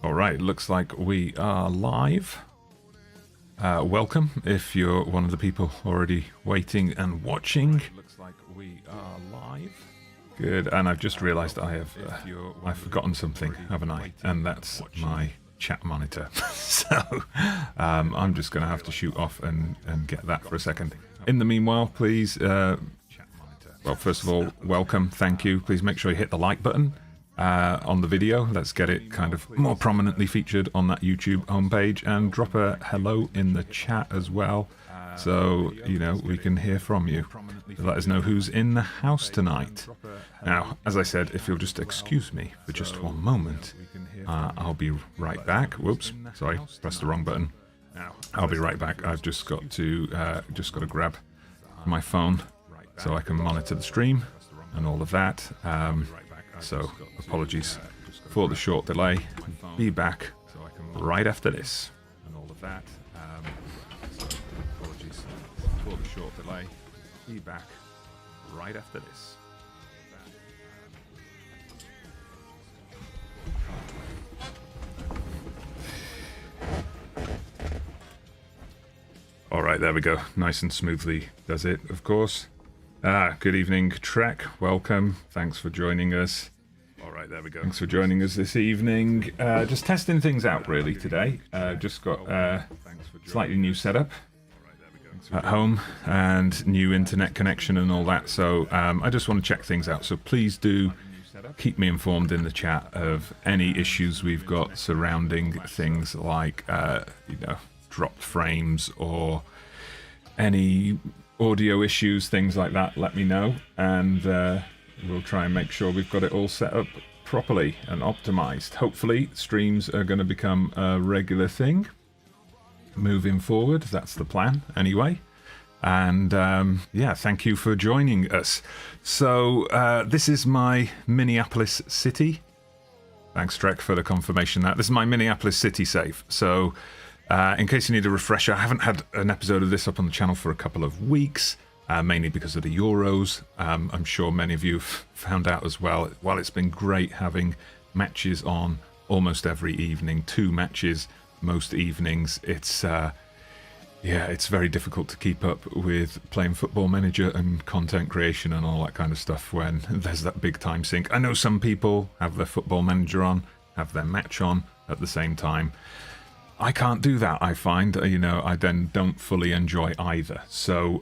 All right, looks like we are live. Welcome if you're one of the people already waiting and watching. Looks like we are live. Good, and I've just realised I've forgotten something, haven't I? And that's my chat monitor. So I'm just going to have to shoot off and get that for a second. In the meanwhile, please, well, first of all, welcome, thank you. Please make sure you hit the like button on the video. Let's get it kind of more prominently featured on that YouTube homepage, and drop a hello in the chat as well, so you know we can hear from you. Let us know who's in the house tonight. Now, as I said, if you'll just excuse me for just one moment, I'll be right back. Whoops, sorry, pressed the wrong button. I'll be right back. I've just got to grab my phone so I can monitor the stream and all of that. So apologies for the short delay. Be back right after this. And all of that. So apologies for the short delay. Be back right after this. All right, there we go. Nice and smoothly does it, of course. Good evening, Trek. Welcome. Thanks for joining us. All right, there we go. Thanks for joining us this evening. Just testing things out, really, today. Just got a slightly new setup at home and new internet connection and all that. So I just want to check things out. So please do keep me informed in the chat of any issues we've got surrounding things like, dropped frames or any audio issues, things like that. Let me know, and we'll try and make sure we've got it all set up properly and optimized. Hopefully streams are going to become a regular thing moving forward. That's the plan anyway. And yeah, thank you for joining us. So this is my Minneapolis City. Thanks, Trek, for the confirmation. This is my Minneapolis City save. So in case you need a refresher, I haven't had an episode of this up on the channel for a couple of weeks, mainly because of the Euros. I'm sure many of you have found out as well. While it's been great having matches on almost every evening, 2 matches most evenings, it's it's very difficult to keep up with playing Football Manager and content creation and all that kind of stuff when there's that big time sink. I know some people have their Football Manager on, have their match on at the same time. I can't do that, I find. I then don't fully enjoy either. So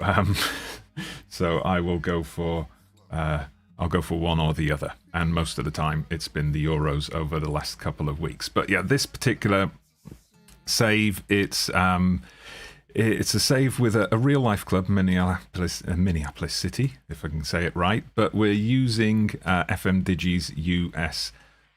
so I will go for I'll go for one or the other. And most of the time it's been the Euros over the last couple of weeks. But yeah, this particular save, it's a save with a real life club, Minneapolis City, if I can say it right. But we're using FMDigi's US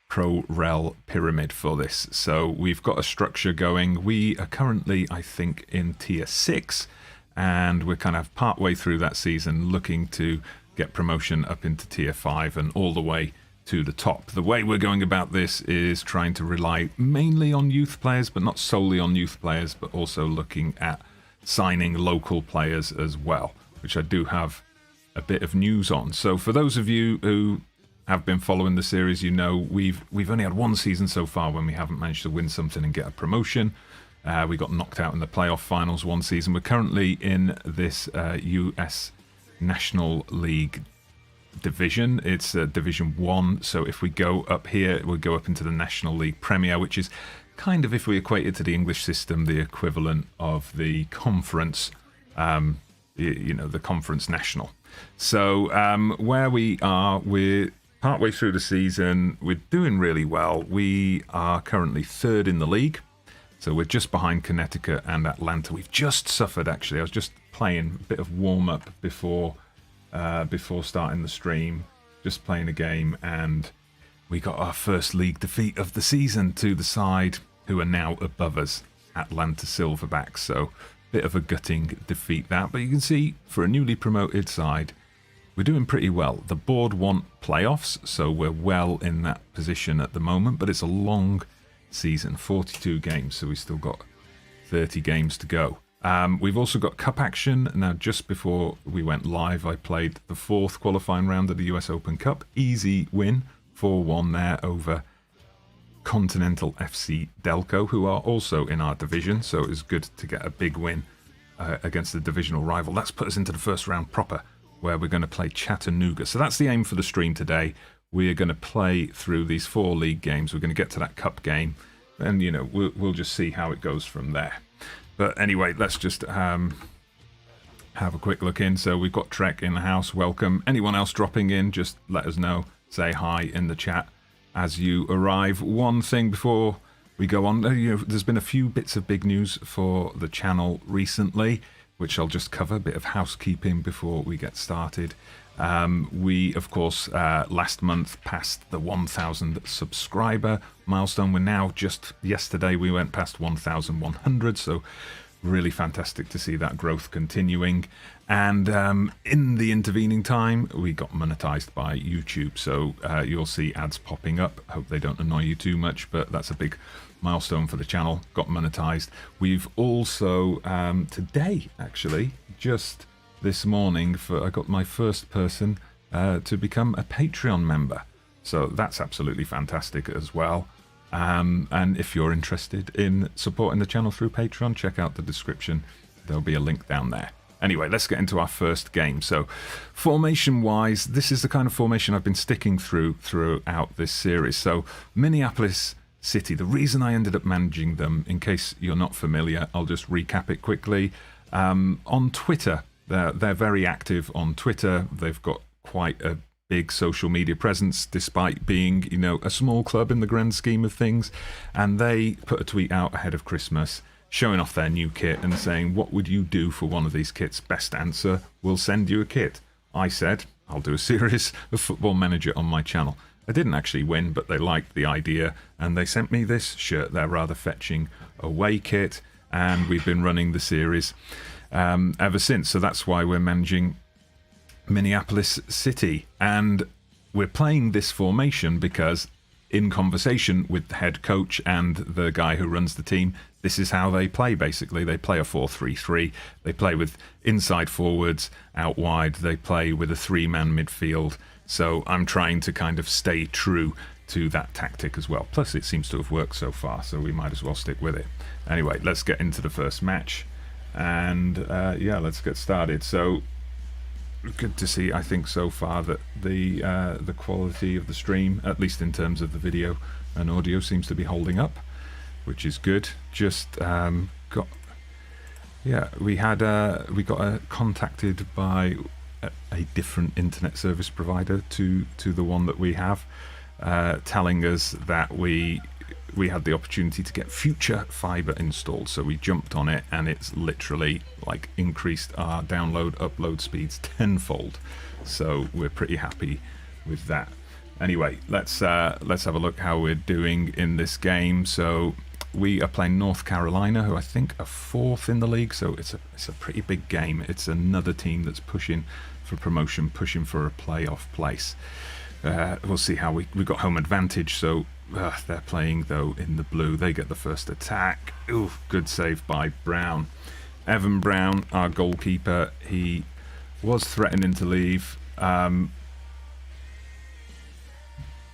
Pro-Rel pyramid for this. So we've got a structure going. We are currently, I think, in tier 6, and we're kind of part way through that season, looking to get promotion up into tier 5 and all the way to the top. The way we're going about this is trying to rely mainly on youth players, but not solely on youth players, but also looking at signing local players as well, which I do have a bit of news on. So for those of you who have been following the series, we've only had one season so far when we haven't managed to win something and get a promotion. We got knocked out in the playoff finals one season. We're currently in this US National League division. It's Division 1, so if we go up here, we'll go up into the National League Premier, which is kind of, if we equate it to the English system, the equivalent of the conference, the Conference National. So where we are, we're partway through the season. We're doing really well. We are currently 3rd in the league, so we're just behind Connecticut and Atlanta. We've just suffered, actually. I was just playing a bit of warm-up before starting the stream, just playing a game, and we got our first league defeat of the season to the side who are now above us, Atlanta Silverbacks. So bit of a gutting defeat that, but you can see for a newly promoted side, we're doing pretty well. The board want playoffs, so we're well in that position at the moment, but it's a long season, 42 games, so we've still got 30 games to go. We've also got cup action. Now, just before we went live, I played the 4th qualifying round of the US Open Cup. Easy win, 4-1 there over Continental FC Delco, who are also in our division. So it was good to get a big win against the divisional rival. That's put us into the first round proper, where we're going to play Chattanooga. So that's the aim for the stream today. We are going to play through these 4 league games. We're going to get to that cup game, and we'll just see how it goes from there. But anyway, let's just have a quick look in. So we've got Trek in the house. Welcome. Anyone else dropping in, just let us know. Say hi in the chat as you arrive. One thing before we go on, there's been a few bits of big news for the channel recently, which I'll just cover, a bit of housekeeping before we get started. We, of course, last month passed the 1,000 subscriber milestone. We're now just yesterday we went past 1,100, so really fantastic to see that growth continuing. And in the intervening time, we got monetized by YouTube, so you'll see ads popping up. Hope they don't annoy you too much, but that's a big milestone for the channel. Got monetized. We've also today, actually, just this morning, I got my first person to become a Patreon member, so that's absolutely fantastic as well. And if you're interested in supporting the channel through Patreon, check out the description. There'll be a link down there. Anyway, let's get into our first game. So formation-wise, this is the kind of formation I've been sticking throughout this series. So Minneapolis City, the reason I ended up managing them, in case you're not familiar, I'll just recap it quickly. On Twitter, they're very active on Twitter. They've got quite a big social media presence, despite being, a small club in the grand scheme of things. And they put a tweet out ahead of Christmas showing off their new kit and saying, what would you do for one of these kits? Best answer, we'll send you a kit. I said, I'll do a series of Football Manager on my channel. I didn't actually win, but they liked the idea, and they sent me this shirt, their rather fetching away kit, and we've been running the series ever since. So that's why we're managing Minneapolis City, and we're playing this formation because in conversation with the head coach and the guy who runs the team, this is how they play. Basically, they play a 4-3-3. They play with inside forwards out wide. They play with a 3-man midfield. So I'm trying to kind of stay true to that tactic as well. Plus, it seems to have worked so far, so we might as well stick with it. Anyway, let's get into the first match, and yeah, let's get started. So good to see, I think, so far that the quality of the stream, at least in terms of the video and audio, seems to be holding up, which is good. Just we got contacted by a different internet service provider to the one that we have, telling us that we had the opportunity to get future fiber installed. So we jumped on it, and it's literally like increased our upload speeds tenfold. So we're pretty happy with that. Anyway, let's have a look how we're doing in this game. So we are playing North Carolina, who I think are 4th in the league. So it's a pretty big game. It's another team that's pushing for promotion, pushing for a playoff place. We'll see how we've got home advantage. So they're playing though in the blue. They get the first attack. Ooh, good save by Brown. Evan Brown, our goalkeeper, he was threatening to leave.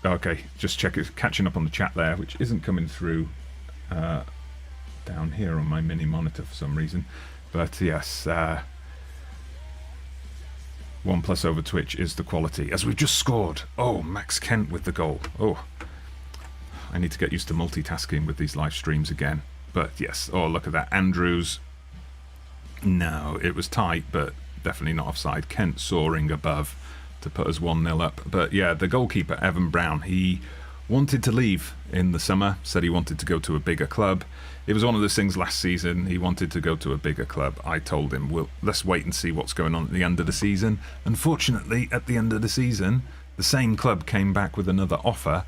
Okay, just catching up on the chat there, which isn't coming through down here on my mini monitor for some reason. But yes, 1+ over Twitch is the quality. As we've just scored. Oh, Max Kent with the goal. Oh, I need to get used to multitasking with these live streams again. But yes, oh, look at that. Andrews. No, it was tight, but definitely not offside. Kent soaring above to put us 1-0 up. But yeah, the goalkeeper, Evan Brown, he wanted to leave in the summer, said he wanted to go to a bigger club. It was one of those things last season. He wanted to go to a bigger club. I told him, well, let's wait and see what's going on at the end of the season. Unfortunately, at the end of the season, the same club came back with another offer,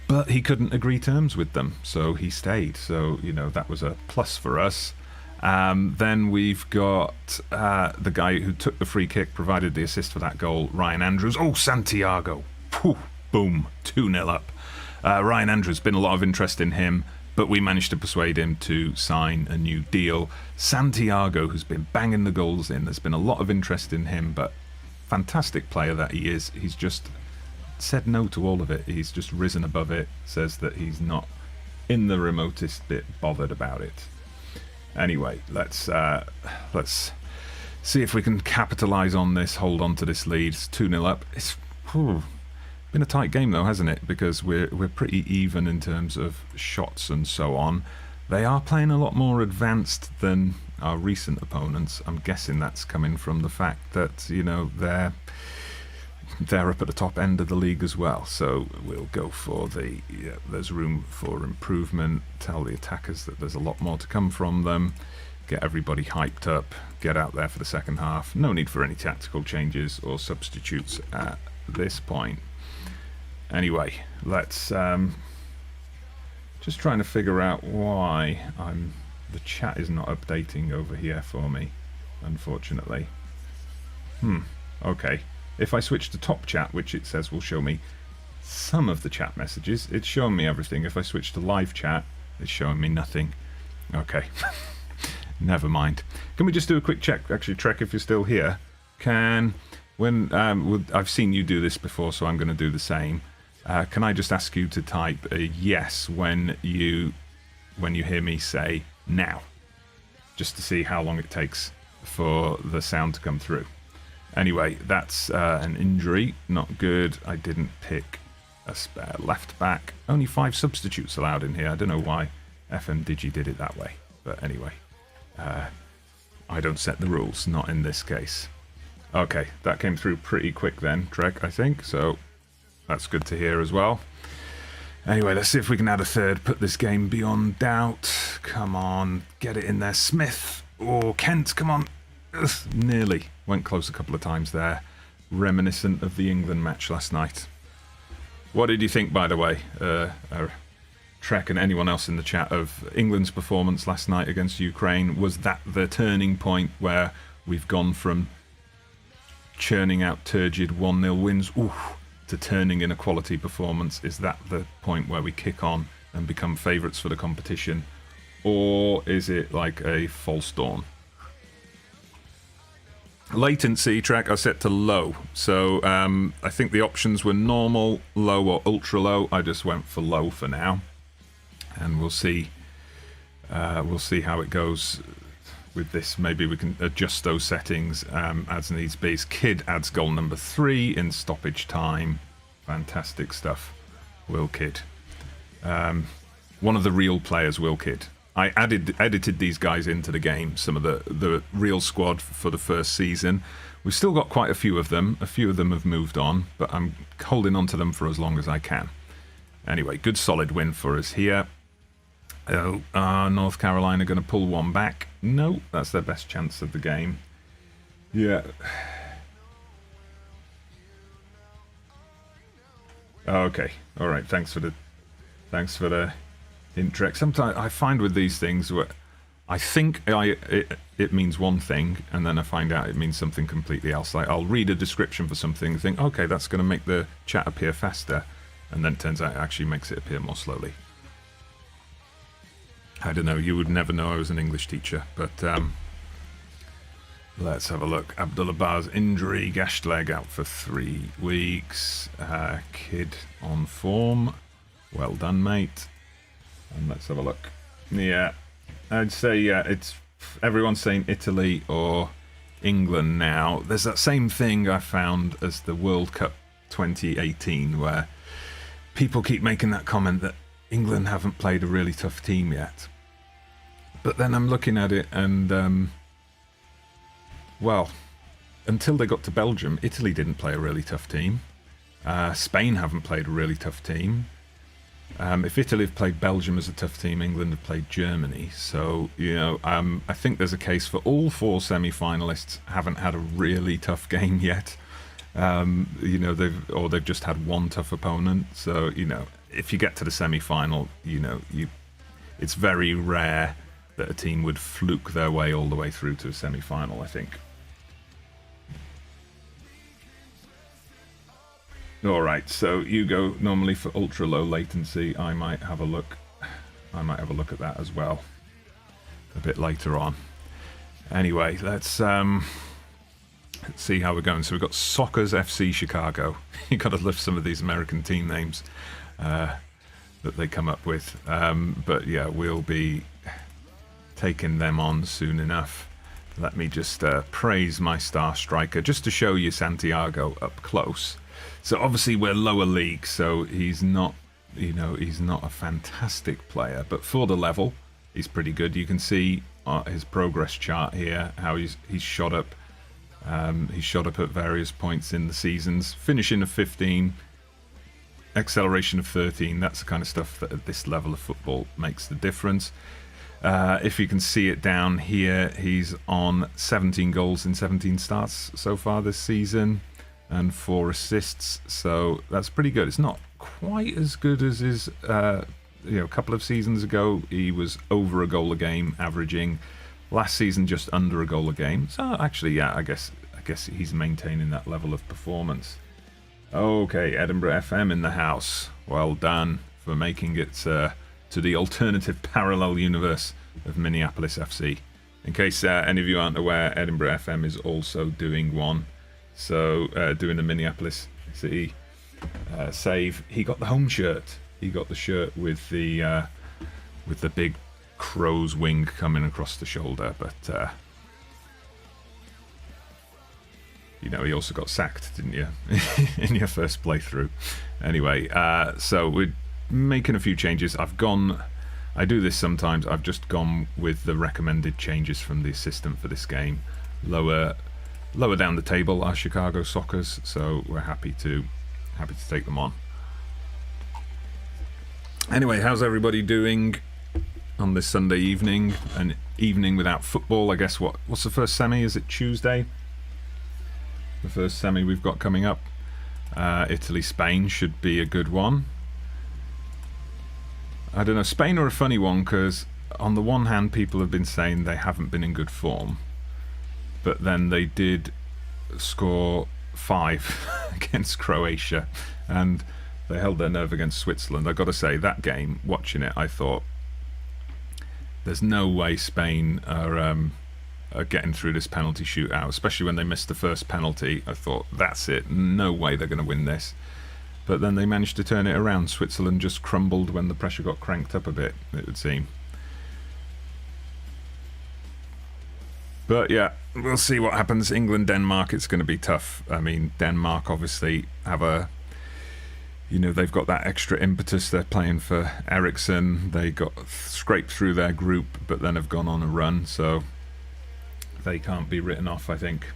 but he couldn't agree terms with them, so he stayed. So, that was a plus for us. Then we've got the guy who took the free kick, provided the assist for that goal, Ryan Andrews. Oh, Santiago. Whew, boom, 2-0 up. Ryan Andrews, been a lot of interest in him, but we managed to persuade him to sign a new deal. Santiago, who's been banging the goals in, there's been a lot of interest in him, but fantastic player that he is. He's just said no to all of it. He's just risen above it, says that he's not in the remotest bit bothered about it. Anyway, let's see if we can capitalise on this, hold on to this lead. It's 2-0 up. It's been a tight game though, hasn't it? Because we're pretty even in terms of shots and so on. They are playing a lot more advanced than our recent opponents. I'm guessing that's coming from the fact that, you know, they're up at the top end of the league as well. So we'll go for there's room for improvement, tell the attackers that there's a lot more to come from them, get everybody hyped up, get out there for the second half. No need for any tactical changes or substitutes at this point. Anyway, let's just trying to figure out why the chat is not updating over here for me, unfortunately. Okay. If I switch to top chat, which it says will show me some of the chat messages, it's showing me everything. If I switch to live chat, it's showing me nothing. Okay. Never mind. Can we just do a quick check? Actually, Trek, if you're still here, I've seen you do this before, so I'm going to do the same. Can I just ask you to type a yes when you hear me say now, just to see how long it takes for the sound to come through. Anyway, that's an injury, not good. I didn't pick a spare left back. Only 5 substitutes allowed in here. I don't know why FM Digi did it that way, but anyway, I don't set the rules, not in this case. Okay, that came through pretty quick then, Trek, I think, so that's good to hear as well. Anyway, let's see if we can add a third, put this game beyond doubt. Come on, get it in there. Smith or Kent, come on. Ugh, nearly. Went close a couple of times there. Reminiscent of the England match last night. What did you think, by the way, Trek and anyone else in the chat, of England's performance last night against Ukraine? Was that the turning point where we've gone from churning out turgid 1-0 wins to turning in a quality performance? Is that the point where we kick on and become favourites for the competition? Or is it like a false dawn? Latency, Track, I set to low. So I think the options were normal, low or ultra low. I just went for low for now. And we'll see how it goes with this. Maybe we can adjust those settings as needs be. Kidd adds goal number 3 in stoppage time. Fantastic stuff. Will Kidd. One of the real players, Will Kidd. I edited these guys into the game, some of the real squad for the first season. We've still got quite a few of them. A few of them have moved on, but I'm holding on to them for as long as I can. Anyway, good solid win for us here. North Carolina going to pull one back. No, that's their best chance of the game. Yeah. Okay. All right. Thanks for the hint. Sometimes I find with these things where I think it means one thing, and then I find out it means something completely else. Like I'll read a description for something and think, okay, that's going to make the chat appear faster, and then it turns out it actually makes it appear more slowly. I don't know, you would never know I was an English teacher, but let's have a look. Abdullah Bar's injury, gashed leg, out for 3 weeks. Kidd on form. Well done, mate. And let's have a look. Yeah, I'd say, it's everyone's saying Italy or England now. There's that same thing I found as the World Cup 2018, where people keep making that comment that England haven't played a really tough team yet. But then I'm looking at it and, well, until they got to Belgium, Italy didn't play a really tough team. Spain haven't played a really tough team. If Italy have played Belgium as a tough team, England have played Germany. So, you know, I think there's a case for all 4 semi-finalists haven't had a really tough game yet. You know, they've just had one tough opponent. So, you know, if you get to the semi-final, you know, it's very rare that a team would fluke their way all the way through to a semi-final, I think. Alright, so you go normally for ultra low latency. I might have a look at that as well a bit later on. Anyway, let's see how we're going. So we've got Soccer's FC Chicago. You got to lift some of these American team names. that they come up with. But yeah, we'll be taking them on soon enough. Let me just praise my star striker just to show you Santiago up close. So obviously we're lower league, so he's not, he's not a fantastic player, but for the level, he's pretty good. You can see his progress chart here, how he's shot up. He's shot up at various points in the seasons. Finishing of 15, acceleration of 13. That's the kind of stuff that at this level of football makes the difference. If you can see it down here, he's on 17 goals in 17 starts so far this season and 4 assists, so that's pretty good. It's not quite as good as his a couple of seasons ago. He was over a goal a game averaging. Last season just under a goal a game. So actually, yeah, I guess he's maintaining that level of performance. Okay, Edinburgh FM in the house. Well done for making it to the alternative parallel universe of Minneapolis FC. In case any of you aren't aware, Edinburgh FM is also doing one. So doing the Minneapolis City save. He got the home shirt. He got the shirt with the big crow's wing coming across the shoulder, but he also got sacked, didn't you, in your first playthrough? Anyway, so we're making a few changes. I do this sometimes. I've just gone with the recommended changes from the assistant for this game. Lower down the table are Chicago Soccers, so we're happy to take them on. Anyway, how's everybody doing on this Sunday evening? An evening without football, I guess. What's the first semi? Is it Tuesday? The first semi we've got coming up. Italy-Spain should be a good one. I don't know, Spain are a funny one because on the one hand people have been saying they haven't been in good form, but then they did score 5 against Croatia and they held their nerve against Switzerland. I've got to say, that game, watching it, I thought there's no way Spain are getting through this penalty shootout, especially when they missed the first penalty. I thought, that's it, no way they're going to win this. But then they managed to turn it around. Switzerland just crumbled when the pressure got cranked up a bit, it would seem. But yeah, we'll see what happens. England-Denmark, it's going to be tough. I mean, Denmark obviously have they've got that extra impetus. They're playing for Eriksson. They got scraped through their group, but then have gone on a run, so they can't be written off, I think.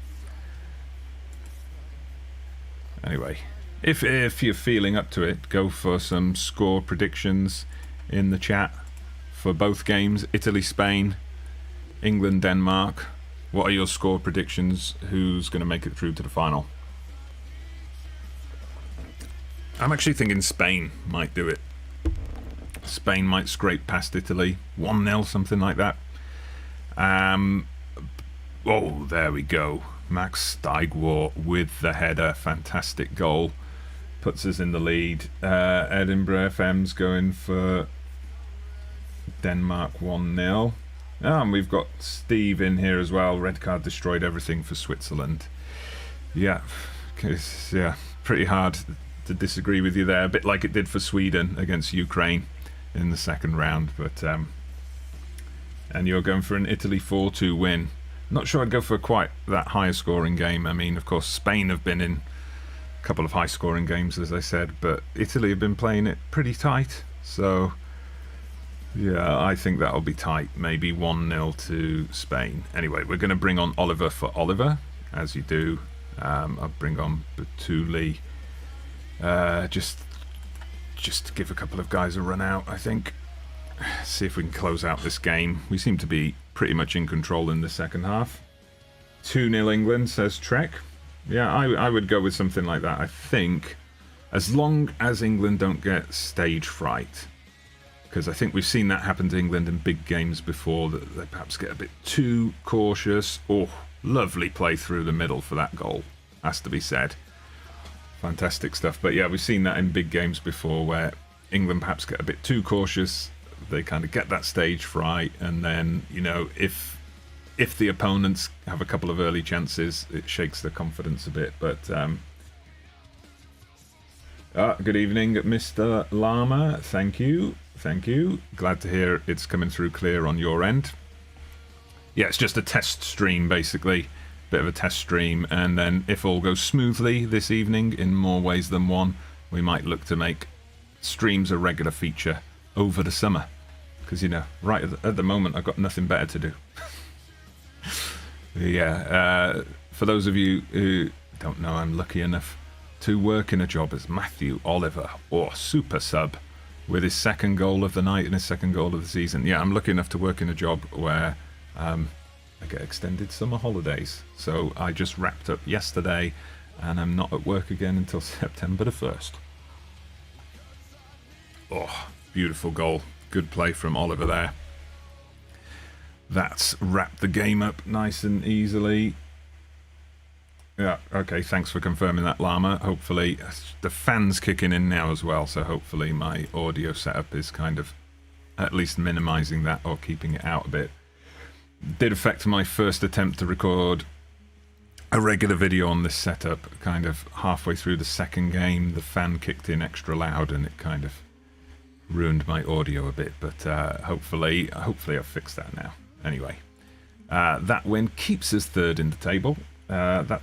Anyway, if you're feeling up to it, go for some score predictions in the chat for both games. Italy-Spain, England-Denmark. What are your score predictions? Who's going to make it through to the final? I'm actually thinking Spain might do it. Spain might scrape past Italy. 1-0, something like that. Oh, there we go. Max Steigwart with the header. Fantastic goal. Puts us in the lead. Edinburgh FM's going for Denmark 1-0. And we've got Steve in here as well. Red card destroyed everything for Switzerland. Yeah, pretty hard to disagree with you there. A bit like it did for Sweden against Ukraine in the second round. But and you're going for an Italy 4-2 win. Not sure I'd go for quite that higher scoring game. I mean, of course, Spain have been in a couple of high scoring games, as I said, but Italy have been playing it pretty tight. So yeah, I think that'll be tight. Maybe 1-0 to Spain. Anyway, we're going to bring on Oliver for Oliver, as you do. I'll bring on Batuli. Just to give a couple of guys a run out, I think. See if we can close out this game. We seem to be pretty much in control in the second half. 2-0 England, says Trek. Yeah, I would go with something like that. I think, as long as England don't get stage fright, because I think we've seen that happen to England in big games before, that they perhaps get a bit too cautious. Oh, lovely play through the middle for that goal, has to be said. Fantastic stuff. But yeah, we've seen that in big games before where England perhaps get a bit too cautious. They kind of get that stage fright, and then, if the opponents have a couple of early chances, it shakes their confidence a bit. But Good evening, Mr. Llama. Thank you. Thank you. Glad to hear it's coming through clear on your end. Yeah, it's just a test stream, basically. Bit of a test stream, and then if all goes smoothly this evening in more ways than one, we might look to make streams a regular feature over the summer. Because, you know, right at the moment, I've got nothing better to do. Yeah, for those of you who don't know, I'm lucky enough to work in a job as Matthew Oliver, or super sub, with his second goal of the night and his second goal of the season. Yeah, I'm lucky enough to work in a job where I get extended summer holidays. So I just wrapped up yesterday, and I'm not at work again until September the 1st. Oh, beautiful goal. Good play from Oliver there. That's wrapped the game up nice and easily. Yeah, okay, thanks for confirming that, Llama. Hopefully, the fan's kicking in now as well, so hopefully my audio setup is kind of at least minimizing that or keeping it out a bit. Did affect my first attempt to record a regular video on this setup. Kind of halfway through the second game, the fan kicked in extra loud and it kind of ruined my audio a bit, but hopefully I've fixed that now. Anyway, that win keeps us third in the table. That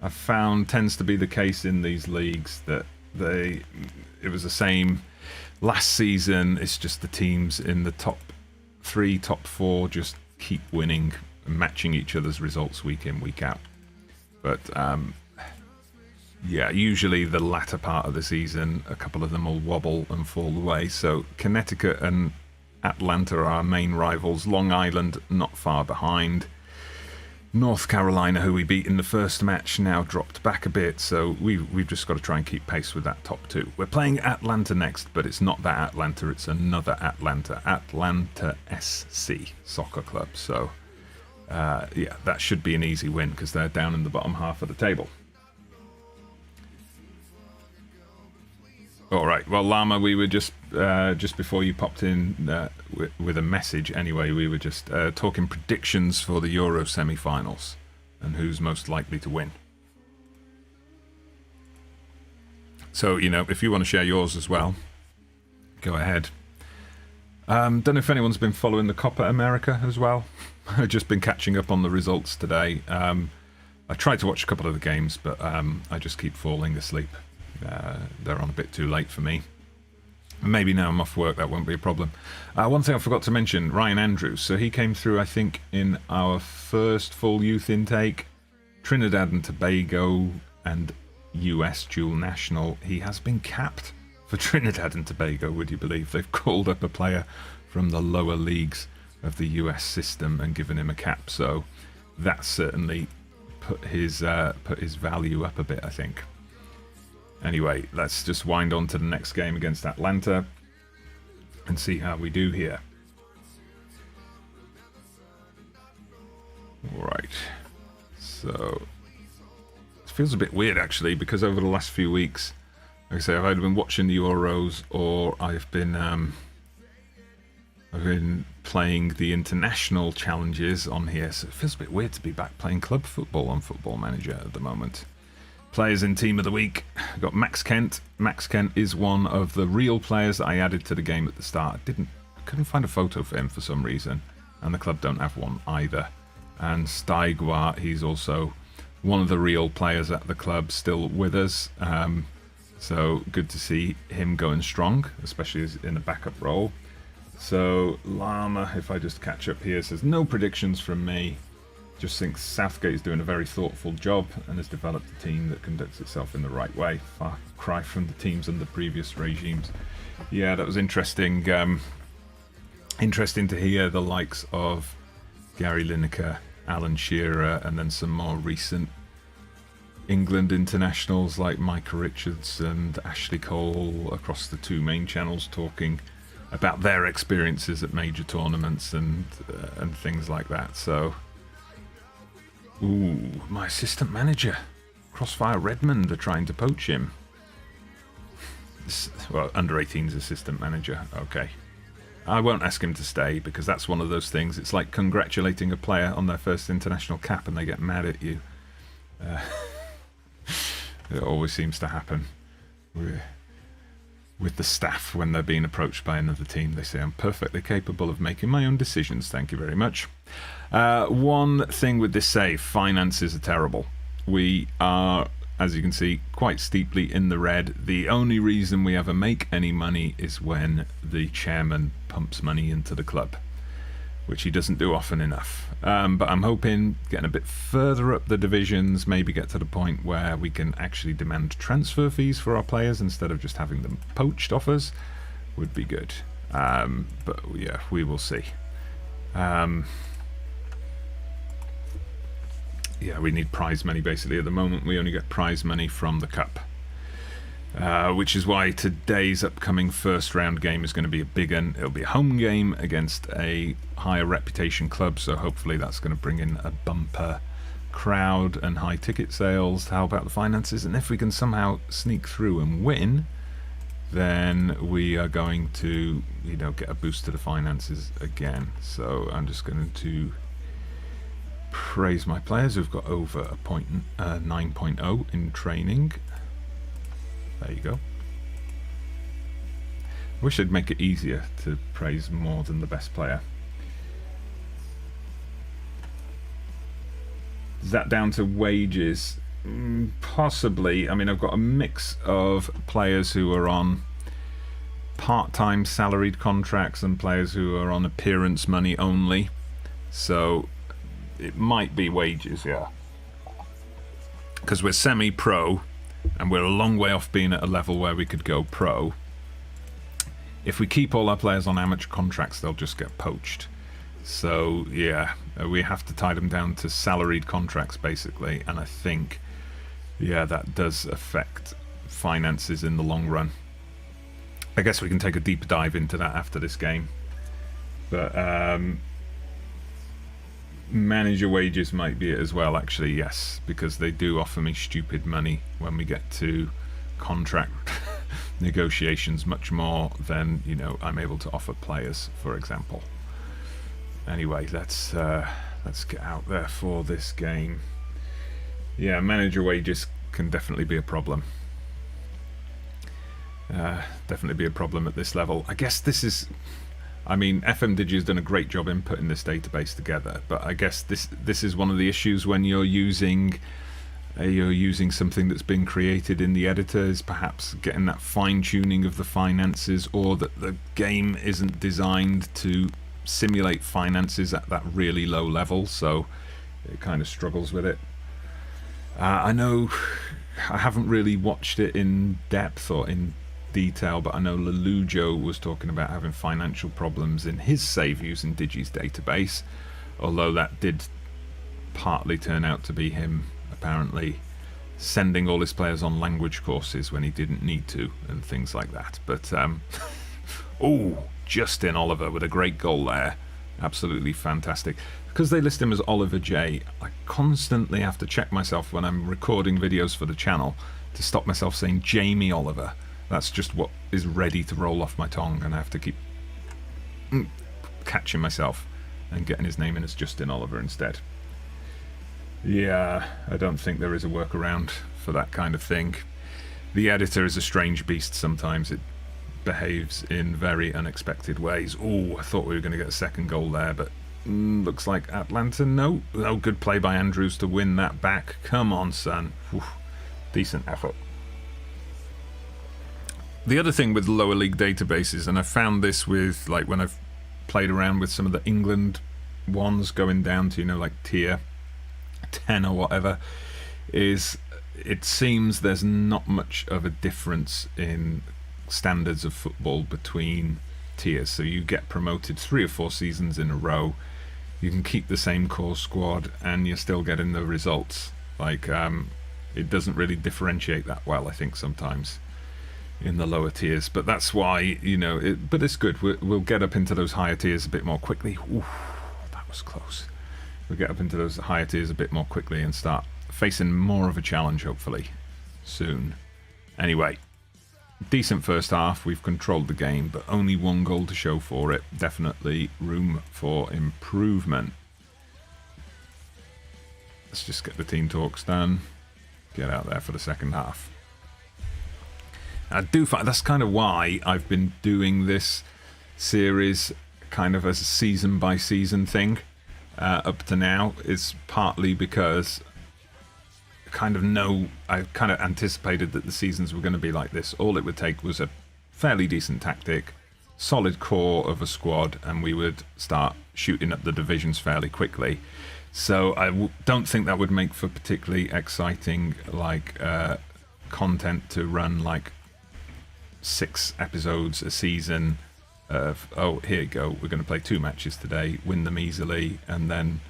I've found tends to be the case in these leagues, that it was the same last season. It's just the teams in the top 3, top 4 just keep winning and matching each other's results week in, week out. But yeah, usually the latter part of the season, a couple of them will wobble and fall away. So Connecticut and Atlanta are our main rivals. Long Island not far behind. North Carolina, who we beat in the first match, now dropped back a bit, so we've just got to try and keep pace with that top 2. We're playing Atlanta next, but it's not that Atlanta, it's another Atlanta. Atlanta SC Soccer Club. So yeah, that should be an easy win because they're down in the bottom half of the table. All right, well, Llama, we were just before you popped in with a message anyway, we were just talking predictions for the Euro semi-finals and who's most likely to win. So, you know, if you want to share yours as well, go ahead. Don't know if anyone's been following the Copa America as well. I've just been catching up on the results today. I tried to watch a couple of the games, but I just keep falling asleep. They're on a bit too late for me. Maybe now I'm off work, that won't be a problem. One thing I forgot to mention, Ryan Andrews. So he came through, I think, in our first full youth intake. Trinidad and Tobago and US dual national. He has been capped for Trinidad and Tobago, would you believe? They've called up a player from the lower leagues of the US system and given him a cap. So that certainly put his value up a bit, I think. Anyway, let's just wind on to the next game against Atlanta and see how we do here. Alright, so it feels a bit weird actually, because over the last few weeks, like I say, I've either been watching the Euros or I've been playing the international challenges on here, so it feels a bit weird to be back playing club football on Football Manager at the moment. Players in Team of the Week. I've got Max Kent. Max Kent is one of the real players that I added to the game at the start. I couldn't find a photo for him for some reason, and the club don't have one either. And Steigwart, he's also one of the real players at the club, still with us. So good to see him going strong, especially as in a backup role. So Llama, if I just catch up here, says no predictions from me. Just thinks Southgate is doing a very thoughtful job and has developed a team that conducts itself in the right way. Far cry from the teams under previous regimes. Yeah, that was interesting. Interesting to hear the likes of Gary Lineker, Alan Shearer, and then some more recent England internationals like Micah Richards and Ashley Cole across the 2 main channels talking about their experiences at major tournaments and things like that. So. Ooh, my assistant manager. Crossfire Redmond are trying to poach him. Well, under 18's assistant manager. Okay. I won't ask him to stay because that's one of those things. It's like congratulating a player on their first international cap and they get mad at you. It always seems to happen. with the staff when they're being approached by another team. They say, I'm perfectly capable of making my own decisions. Thank you very much. One thing with this save, finances are terrible. We are, as you can see, quite steeply in the red. The only reason we ever make any money is when the chairman pumps money into the club, which he doesn't do often enough. But I'm hoping getting a bit further up the divisions, maybe get to the point where we can actually demand transfer fees for our players instead of just having them poached off us, would be good. But yeah, we will see. Yeah, we need prize money basically. At the moment we only get prize money from the cup, which is why today's upcoming first round game is going to be a big one. It'll be a home game against a higher reputation club, so hopefully that's going to bring in a bumper crowd and high ticket sales to help out the finances. And if we can somehow sneak through and win, then we are going to, you know, get a boost to the finances again. So I'm just going to praise my players who've got over a 9.0 in training. There you go. I wish I'd make it easier to praise more than the best player. Is that down to wages? Possibly. I mean, I've got a mix of players who are on part-time salaried contracts and players who are on appearance money only. So it might be wages, yeah. Because we're semi-pro and we're a long way off being at a level where we could go pro. If we keep all our players on amateur contracts, they'll just get poached. So yeah, we have to tie them down to salaried contracts basically, and I think, yeah, that does affect finances in the long run. I guess we can take a deeper dive into that after this game. But manager wages might be it as well, actually, yes, because they do offer me stupid money when we get to contract negotiations, much more than, you know, I'm able to offer players, for example. Anyway, let's get out there for this game. Yeah, manager wages can definitely be a problem. Definitely be a problem at this level. I guess this is, I mean, FMDigi has done a great job in putting this database together, but I guess this is one of the issues when you're using something that's been created in the editor, is perhaps getting that fine-tuning of the finances, or that the game isn't designed to simulate finances at that really low level, so it kind of struggles with it. I know I haven't really watched it in depth or in detail, but I know Lelujo was talking about having financial problems in his save using Digi's database, although that did partly turn out to be him apparently sending all his players on language courses when he didn't need to and things like that. But oh, Justin Oliver with a great goal there, absolutely fantastic. Because they list him as Oliver J, I constantly have to check myself when I'm recording videos for the channel to stop myself saying Jamie Oliver. That's just what is ready to roll off my tongue, and I have to keep catching myself and getting his name in as Justin Oliver instead. Yeah, I don't think there is a workaround for that kind of thing. The editor is a strange beast sometimes. It behaves in very unexpected ways. Oh, I thought we were going to get a second goal there, but looks like Atlanta. No, good play by Andrews to win that back. Come on, son. Whew. Decent effort. The other thing with lower league databases, and I found this with, like, when I've played around with some of the England ones going down to, you know, like tier 10 or whatever, is it seems there's not much of a difference in standards of football between tiers. So you get promoted 3 or 4 seasons in a row, you can keep the same core squad and you're still getting the results. Like, it doesn't really differentiate that well, I think, sometimes in the lower tiers. But that's why, you know, but it's good. We'll get up into those higher tiers a bit more quickly. Ooh, that was close. We'll get up into those higher tiers a bit more quickly and start facing more of a challenge, hopefully, soon. Anyway, decent first half. We've controlled the game, but only 1 goal to show for it. Definitely room for improvement. Let's just get the team talks done. Get out there for the second half. I do find that's kind of why I've been doing this series kind of as a season by season thing up to now, is partly because I kind of anticipated that the seasons were going to be like this. All it would take was a fairly decent tactic, solid core of a squad, and we would start shooting up the divisions fairly quickly. So I don't think that would make for particularly exciting content to run 6 episodes a season of, oh, here you go, we're going to play 2 matches today, win them easily, and then,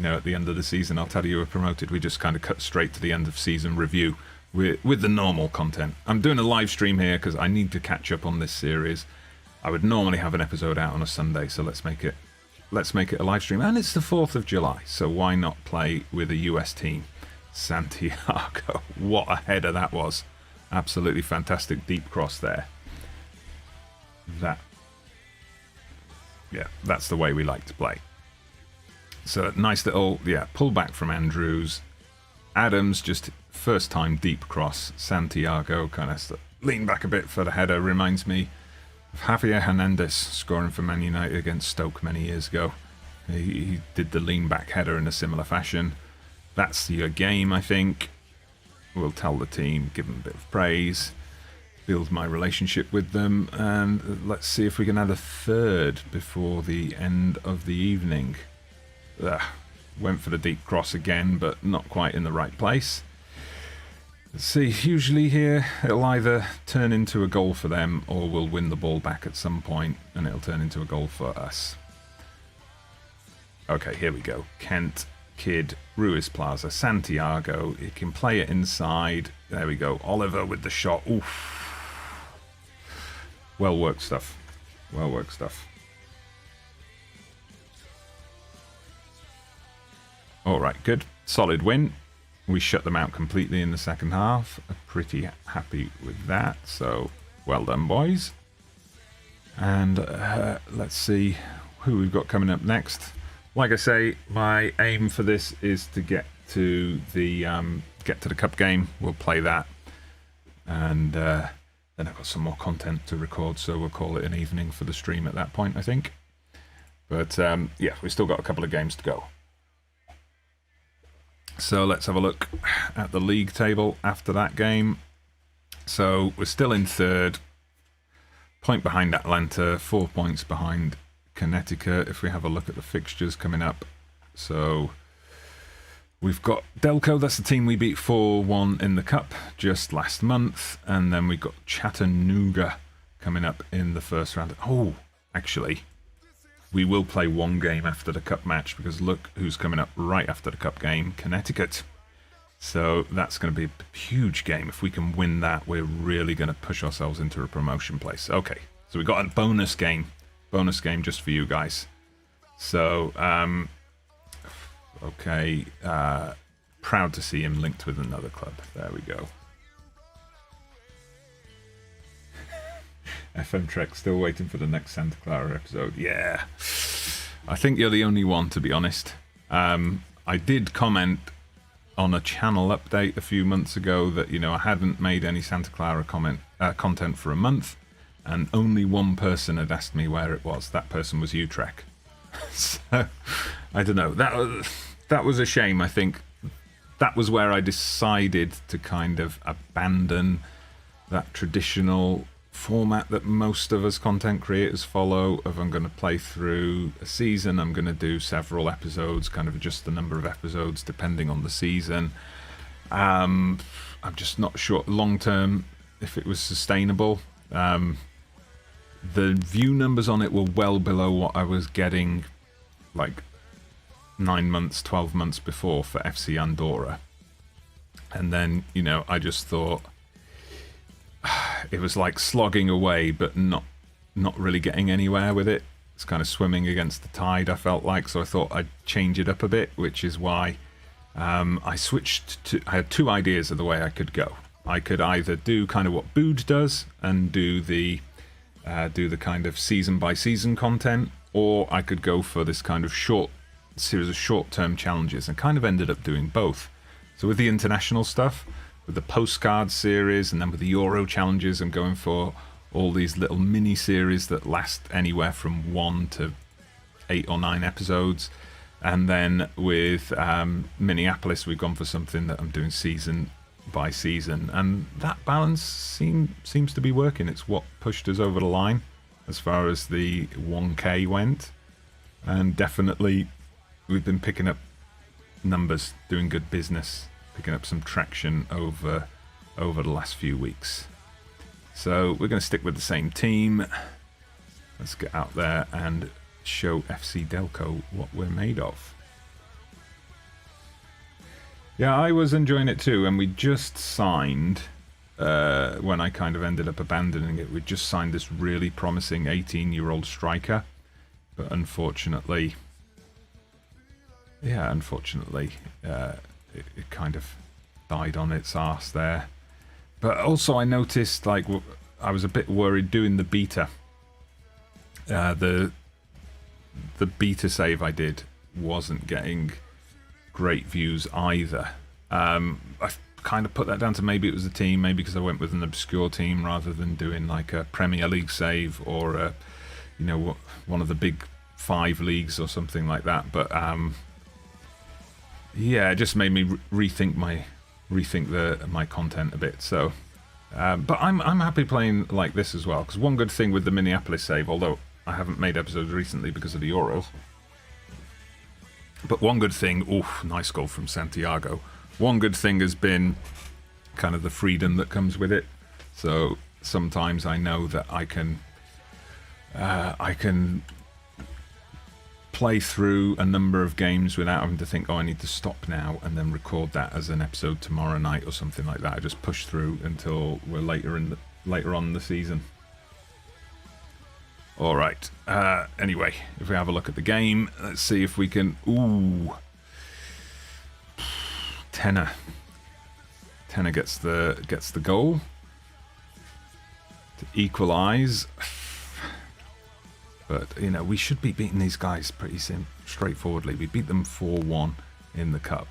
at the end of the season I'll tell you we're promoted. We just kind of cut straight to the end of season review with the normal content. I'm doing a live stream here because I need to catch up on this series. I would normally have an episode out on a Sunday, so let's make it a live stream. And it's the 4th of July, so why not play with a US team? Santiago, what a header that was. Absolutely fantastic deep cross there. That's the way we like to play. So nice little pull back from Andrews. Adams, just first time deep cross. Santiago kind of lean back a bit for the header. Reminds me of Javier Hernandez scoring for Man United against Stoke many years ago. He did the lean back header in a similar fashion. That's your game, I think. We'll tell the team, give them a bit of praise, build my relationship with them, and let's see if we can add a third before the end of the evening. Went for the deep cross again, but not quite in the right place. Let's see, usually here it'll either turn into a goal for them or we'll win the ball back at some point and it'll turn into a goal for us. Okay, here we go. Kent, Kidd, Ruiz Plaza, Santiago. He can play it inside. There we go. Oliver with the shot. Oof. Well worked stuff. Well worked stuff. All right, good. Solid win. We shut them out completely in the second half. Pretty happy with that. So, well done, boys. And let's see who we've got coming up next. Like I say, my aim for this is to get to the cup game. We'll play that, and then I've got some more content to record, so we'll call it an evening for the stream at that point, I think. But we've still got a couple of games to go. So let's have a look at the league table after that game. So we're still in third, point behind Atlanta, 4 points behind Connecticut. If we have a look at the fixtures coming up, so we've got Delco, that's the team we beat 4-1 in the cup just last month, and then we've got Chattanooga coming up in the first round. Oh, actually, we will play one game after the cup match, because look who's coming up right after the cup game, Connecticut. So that's going to be a huge game. If we can win that, we're really going to push ourselves into a promotion place. Okay, so we've got a bonus game just for you guys. So, okay, proud to see him linked with another club. There we go. FM Trek still waiting for the next Santa Clara episode. Yeah, I think you're the only one, to be honest. I did comment on a channel update a few months ago that, I hadn't made any Santa Clara content for a month, and only one person had asked me where it was. That person was you, Trek. So, I don't know. That was a shame. I think that was where I decided to kind of abandon that traditional format that most of us content creators follow. If I'm going to play through a season, I'm going to do several episodes, kind of adjust the number of episodes depending on the season. I'm just not sure long term if it was sustainable. The view numbers on it were well below what I was getting like 9 months, 12 months before for FC Andorra. And then, I just thought it was like slogging away, but not really getting anywhere with it. It's kind of swimming against the tide, I felt like. So I thought I'd change it up a bit, which is why I switched to... I had 2 ideas of the way I could go. I could either do kind of what Bood does and do the kind of season by season content, or I could go for this kind of series of short-term challenges, and kind of ended up doing both. So with the international stuff, the postcard series, and then with the Euro challenges, I'm going for all these little mini series that last anywhere from 1 to 8 or 9 episodes. And then with Minneapolis, we've gone for something that I'm doing season by season, and that balance seems to be working. It's what pushed us over the line as far as the 1K went, and definitely we've been picking up numbers, doing good business, picking up some traction over the last few weeks. So we're going to stick with the same team. Let's get out there and show FC Delco what we're made of. Yeah, I was enjoying it too, and we just signed, when I kind of ended up abandoning it, we just signed this really promising 18-year-old striker, but unfortunately, it kind of died on its arse there. But also I noticed, like, I was a bit worried doing the beta. The beta save I did wasn't getting great views either. I kind of put that down to maybe it was the team, maybe because I went with an obscure team rather than doing like a Premier League save or a, you know, one of the big 5 leagues or something like that. But yeah, it just made me rethink my content a bit. So, but I'm happy playing like this as well, because one good thing with the Minneapolis save, although I haven't made episodes recently because of the Euros, but one good thing, oof, nice goal from Santiago. One good thing has been kind of the freedom that comes with it. So sometimes I know that I can play through a number of games without having to think, oh, I need to stop now and then record that as an episode tomorrow night or something like that. I just push through until we're later on in the season. All right. Anyway, if we have a look at the game, let's see if we can. Ooh, Tenor gets the goal to equalise. But you know, we should be beating these guys pretty straightforwardly. We beat them 4-1 in the cup.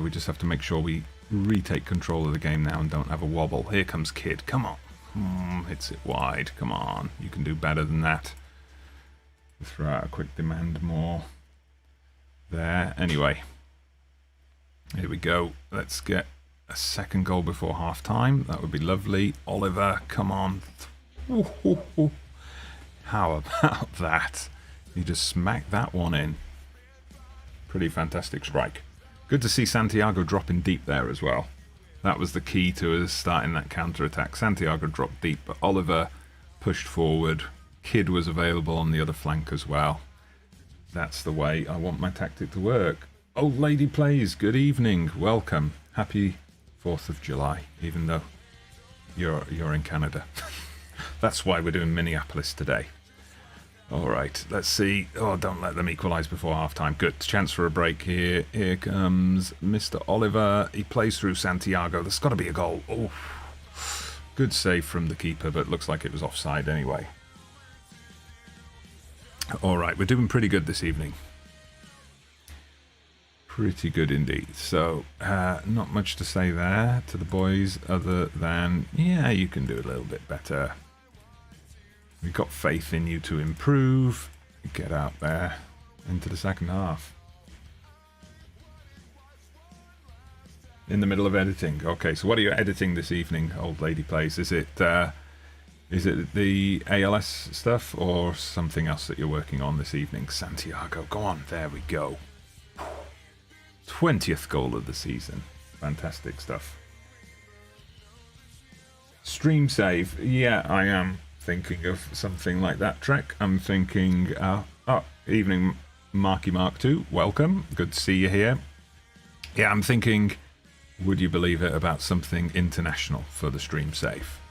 We just have to make sure we retake control of the game now and don't have a wobble. Here comes Kid. Come on. Hits it wide. Come on. You can do better than that. Throw out a quick demand more there. Anyway, here we go. Let's get a second goal before half time. That would be lovely. Oliver, come on. How about that? He just smacked that one in. Pretty fantastic strike. Good to see Santiago dropping deep there as well. That was the key to us starting that counter-attack. Santiago dropped deep, but Oliver pushed forward. Kid was available on the other flank as well. That's the way I want my tactic to work. Old Lady Plays, good evening. Welcome. Happy 4th of July, even though you're in Canada. That's why we're doing Minneapolis today. All right, let's see. Oh, don't let them equalise before half-time. Good. Chance for a break here. Here comes Mr. Oliver. He plays through Santiago. There's got to be a goal. Oh, good save from the keeper, but looks like it was offside anyway. All right, we're doing pretty good this evening. Pretty good indeed. So, not much to say there to the boys other than, yeah, you can do a little bit better. We've got faith in you to improve. Get out there into the second half. In the middle of editing. Okay, so what are you editing this evening, Old Lady Plays? Is it the ALS stuff or something else that you're working on this evening? Santiago, go on. There we go. 20th goal of the season. Fantastic stuff. Stream save. Yeah, I am thinking of something like that, Trek. I'm thinking, evening, Marky Mark 2. Welcome. Good to see you here. Yeah, I'm thinking, would you believe it, about something international for the stream save.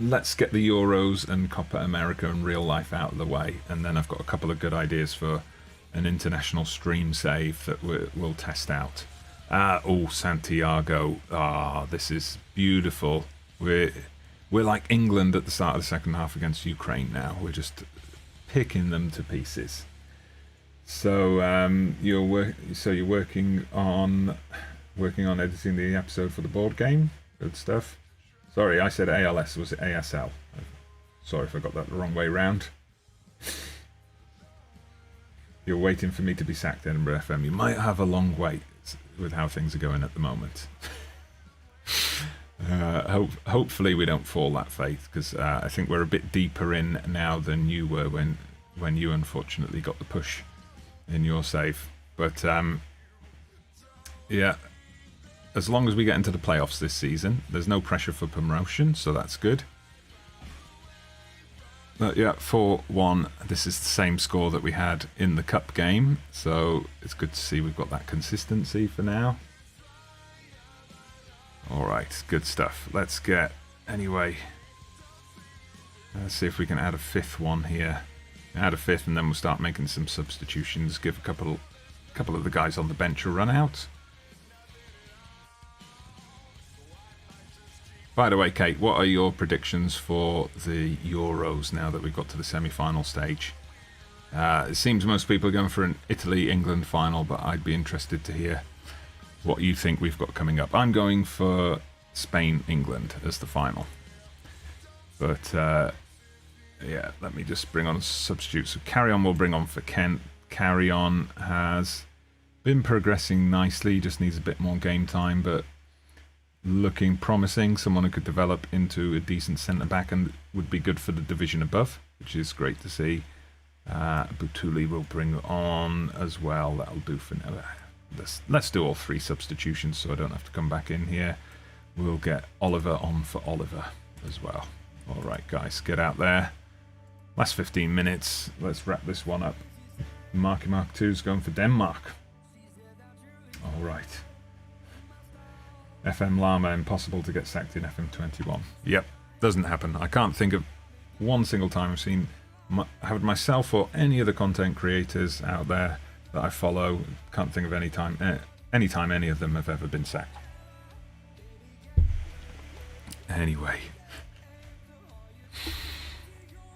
Let's get the Euros and Copa America and real life out of the way, and then I've got a couple of good ideas for an international stream save that we'll test out. Oh, Santiago. This is beautiful. We're like England at the start of the second half against Ukraine now. We're just picking them to pieces. So you're working on working on editing the episode for the board game. Good stuff. Sorry, I said ALS. Was it ASL? Sorry if I got that the wrong way round. You're waiting for me to be sacked, Edinburgh FM. You might have a long wait with how things are going at the moment. Hopefully we don't fall that fate, because I think we're a bit deeper in now than you were when you unfortunately got the push in your save. But yeah, as long as we get into the playoffs this season, there's no pressure for promotion, so that's good. But yeah, 4-1. This is the same score that we had in the cup game, so it's good to see we've got that consistency for now. Alright, good stuff. Let's get... Anyway, let's see if we can add a fifth one here. Add a fifth and then we'll start making some substitutions. Give a couple of the guys on the bench a run out. By the way, Kate, what are your predictions for the Euros now that we've got to the semi-final stage? It seems most people are going for an Italy-England final, but I'd be interested to hear what you think we've got coming up. I'm going for Spain-England as the final. But, yeah, let me just bring on a substitute. So Carry On will bring on for Kent. Carry On has been progressing nicely, just needs a bit more game time, but looking promising. Someone who could develop into a decent centre-back and would be good for the division above, which is great to see. Butuli will bring on as well. That'll do for now. Let's do all three substitutions so I don't have to come back in here. We'll get Oliver on for Oliver as well. All right, guys, get out there. Last 15 minutes. Let's wrap this one up. Marky Mark 2's going for Denmark. All right. FM Llama, impossible to get sacked in FM21. Yep, doesn't happen. I can't think of one single time I've seen have myself or any other content creators out there that I follow. Can't think of any time any of them have ever been sacked. Anyway,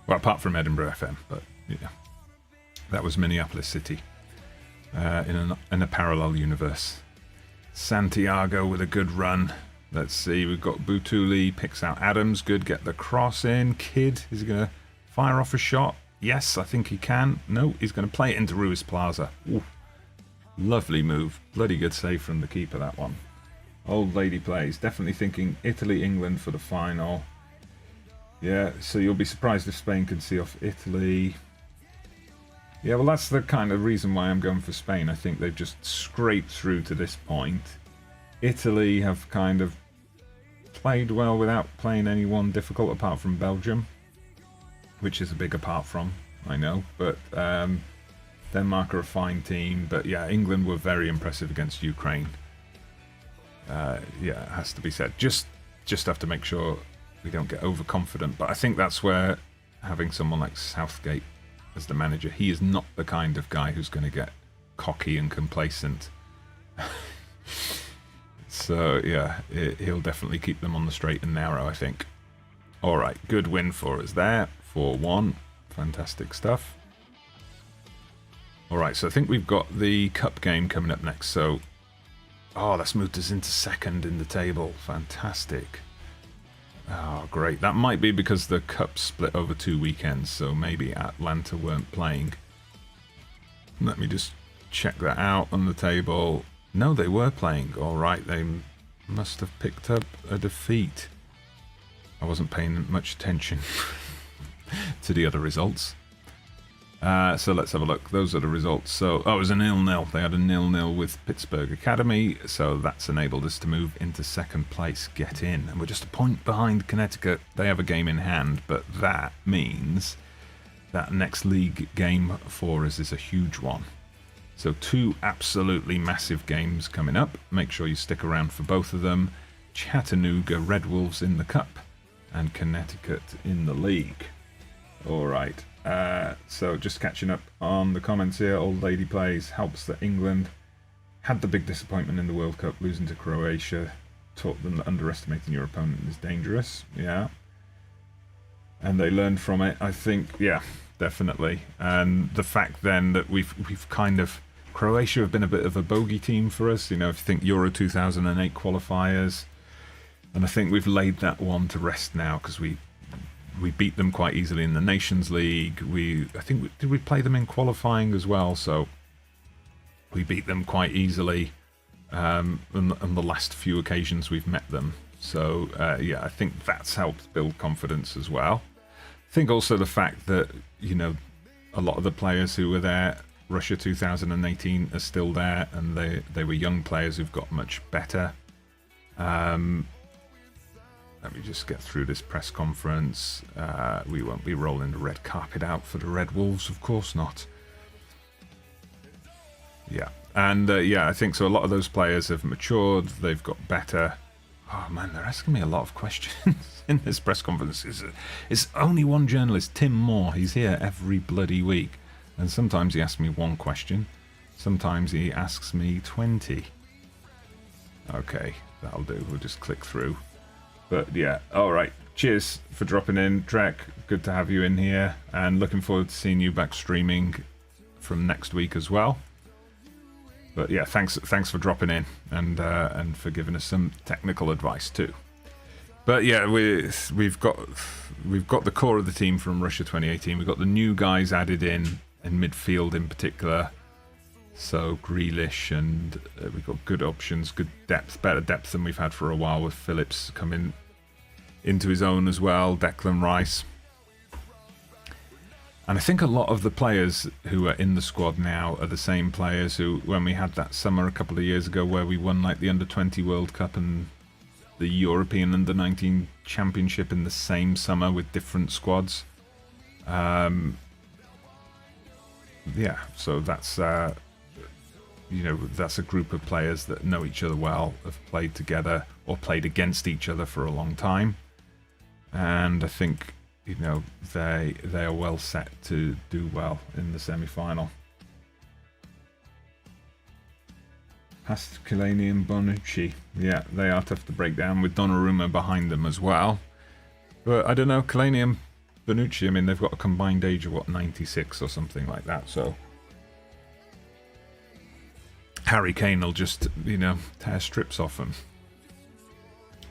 well, apart from Edinburgh FM, but yeah, that was Minneapolis City in a parallel universe. Santiago with a good run. Let's see, we've got Butuli, picks out Adams, good, get the cross in. Kidd, is he going to fire off a shot? Yes, I think he can. No, he's going to play it into Ruiz Plaza. Ooh, lovely move. Bloody good save from the keeper, that one. Old lady plays, definitely thinking Italy-England for the final. Yeah, so you'll be surprised if Spain can see off Italy. Yeah, well, that's the kind of reason why I'm going for Spain. I think they've just scraped through to this point. Italy have kind of played well without playing anyone difficult apart from Belgium, which is a big apart from, I know. But Denmark are a fine team. But yeah, England were very impressive against Ukraine. Yeah, it has to be said. Just have to make sure we don't get overconfident. But I think that's where having someone like Southgate as the manager, he is not the kind of guy who's going to get cocky and complacent. So yeah, he'll definitely keep them on the straight and narrow, I think. All right, good win for us there, 4-1. Fantastic stuff. All right, so I think we've got the cup game coming up next. So, oh, that's moved us into second in the table. Fantastic. Oh, great. That might be because the cup split over 2 weekends, so maybe Atlanta weren't playing. Let me just check that out on the table. No, they were playing. All right, they must have picked up a defeat. I wasn't paying much attention to the other results. So let's have a look. Those are the results. So, oh, it was a 0-0. They had a 0-0 with Pittsburgh Academy, so that's enabled us to move into second place, get in. And we're just a point behind Connecticut. They have a game in hand, but that means that next league game for us is a huge one. So 2 absolutely massive games coming up. Make sure you stick around for both of them. Chattanooga Red Wolves in the cup and Connecticut in the league. All right. So just catching up on the comments here. Old lady plays, helps that England had the big disappointment in the World Cup, losing to Croatia. Taught them that underestimating your opponent is dangerous. Yeah. And they learned from it, I think. Yeah, definitely. And the fact then that we've kind of Croatia have been a bit of a bogey team for us, you know, if you think Euro 2008 qualifiers. And I think we've laid that one to rest now, because we beat them quite easily in the Nations League. Did we play them in qualifying as well? So we beat them quite easily on the last few occasions we've met them. So yeah, I think that's helped build confidence as well. I think also the fact that, you know, a lot of the players who were there, Russia 2018, are still there, and they were young players who've got much better. Let me just get through this press conference. We won't be rolling the red carpet out for the Red Wolves, of course not. Yeah, and yeah, I think so. A lot of those players have matured. They've got better. Oh man, they're asking me a lot of questions in this press conference. It's only one journalist, Tim Moore. He's here every bloody week, and sometimes he asks me one question. Sometimes he asks me 20. Okay, that'll do. We'll just click through. But yeah, all right. Cheers for dropping in, Trek. Good to have you in here, and looking forward to seeing you back streaming from next week as well. But yeah, thanks for dropping in, and for giving us some technical advice too. But yeah, we've got the core of the team from Russia 2018. We've got the new guys added in midfield in particular. So Grealish, and we've got good options, good depth, better depth than we've had for a while, with Phillips coming into his own as well, Declan Rice. And I think a lot of the players who are in the squad now are the same players who, when we had that summer a couple of years ago where we won like the Under-20 World Cup and the European Under-19 Championship in the same summer with different squads. Yeah, so that's you know, that's a group of players that know each other well, have played together or played against each other for a long time, and I think, you know, they are well set to do well in the semi-final. Past Kalani and Bonucci, yeah, they are tough to break down with Donnarumma behind them as well. But I don't know, Kalani and Bonucci, I mean, they've got a combined age of what, 96 or something like that. So Harry Kane will just, you know, tear strips off them.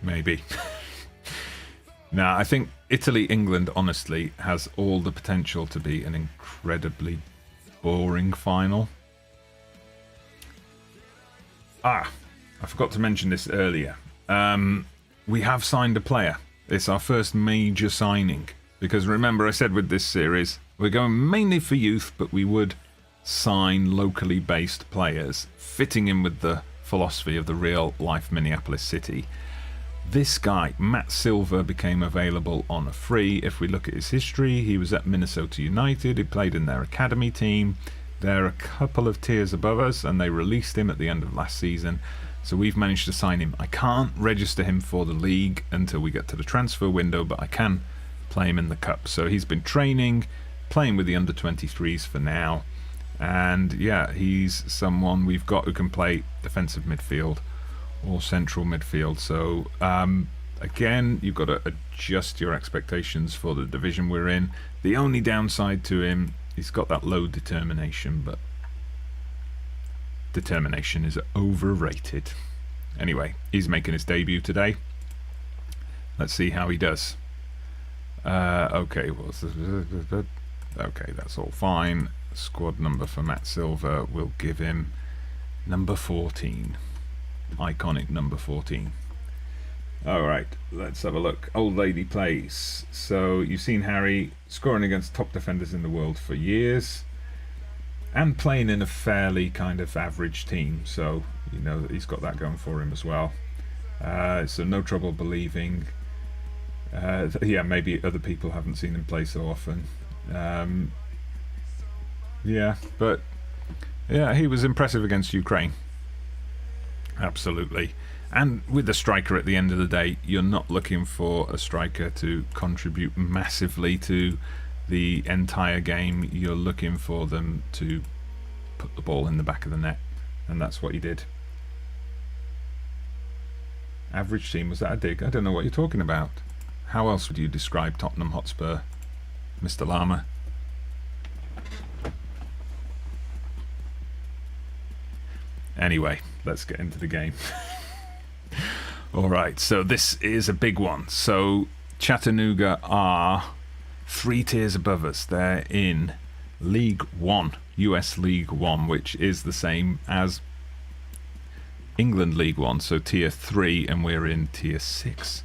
Maybe. Now, I think Italy-England, honestly, has all the potential to be an incredibly boring final. I forgot to mention this earlier. We have signed a player. It's our first major signing. Because remember, I said with this series, we're going mainly for youth, but we would sign locally based players, fitting in with the philosophy of the real-life Minneapolis City. This guy, Matt Silva, became available on a free. If we look at his history, he was at Minnesota United. He played in their academy team. They're a couple of tiers above us, and they released him at the end of last season. So we've managed to sign him. I can't register him for the league until we get to the transfer window, but I can play him in the cup. So he's been training, playing with the under-23s for now. And yeah, he's someone we've got who can play defensive midfield or central midfield. So again, you've got to adjust your expectations for the division we're in. The only downside to him, he's got that low determination, but determination is overrated. Anyway, he's making his debut today. Let's see how he does. Okay, okay, that's all fine. Squad number for Matt Silva, will give him number 14. Iconic number 14. Alright, let's have a look. Old lady plays. So you've seen Harry scoring against top defenders in the world for years, and playing in a fairly kind of average team, so you know he's got that going for him as well. So no trouble believing. Yeah, maybe other people haven't seen him play so often. Yeah, but yeah, he was impressive against Ukraine. Absolutely. And with the striker at the end of the day, you're not looking for a striker to contribute massively to the entire game. You're looking for them to put the ball in the back of the net, and that's what he did. Average team, was that a dig? I don't know what you're talking about. How else would you describe Tottenham Hotspur, Mr. Lama? Anyway, let's get into the game. Alright, so this is a big one. So Chattanooga are 3 tiers above us. They're in League One, US League One, which is the same as England League One, so tier 3, and we're in tier 6.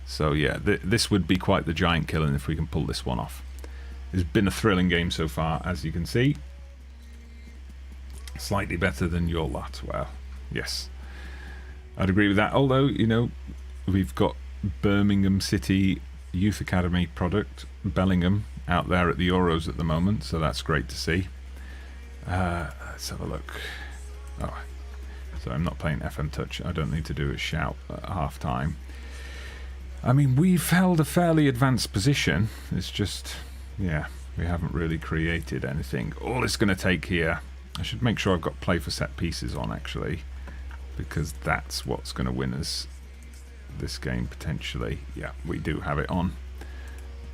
So yeah, this would be quite the giant killing if we can pull this one off. It's been a thrilling game so far, as you can see. Slightly better than your lot. Well, yes, I'd agree with that. Although, you know, we've got Birmingham City Youth Academy product, Bellingham, out there at the Euros at the moment, so that's great to see. Let's have a look. Oh, so I'm not playing FM Touch. I don't need to do a shout at half time. I mean, we've held a fairly advanced position. It's just, yeah, we haven't really created anything. All it's going to take here, I should make sure I've got play for set pieces on, actually, because that's what's going to win us this game, potentially. Yeah, we do have it on.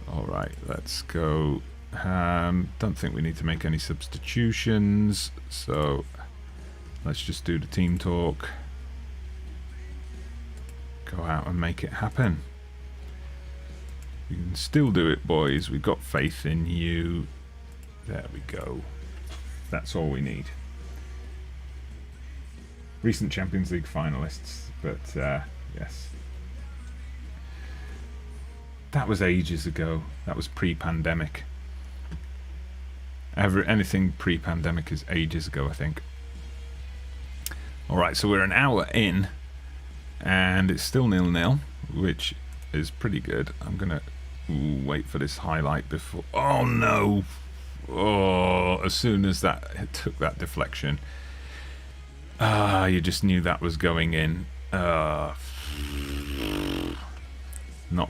Alright, let's go. Don't think we need to make any substitutions, so let's just do the team talk. Go out and make it happen. You can still do it, boys. We've got faith in you. There we go. That's all we need. Recent Champions League finalists, but yes. That was ages ago. That was pre-pandemic. Anything pre-pandemic is ages ago, I think. Alright, so we're an hour in, and it's still 0-0, which is pretty good. I'm going to wait for this highlight before... Oh, no! Oh, as soon as it took that deflection. You just knew that was going in. Not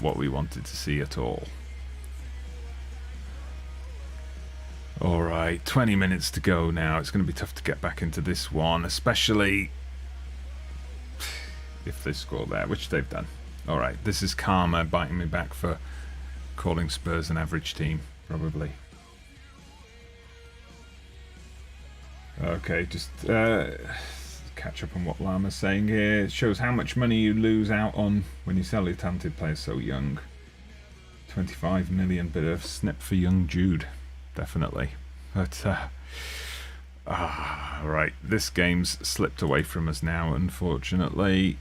what we wanted to see at all. Alright, 20 minutes to go now. It's going to be tough to get back into this one, especially if they score there, which they've done. Alright, this is karma biting me back for calling Spurs an average team, probably. Okay, just catch up on what Llama's saying here. It shows how much money you lose out on when you sell your talented players so young. 25 million, bit of snip for young Jude, definitely. But right, this game's slipped away from us now, unfortunately.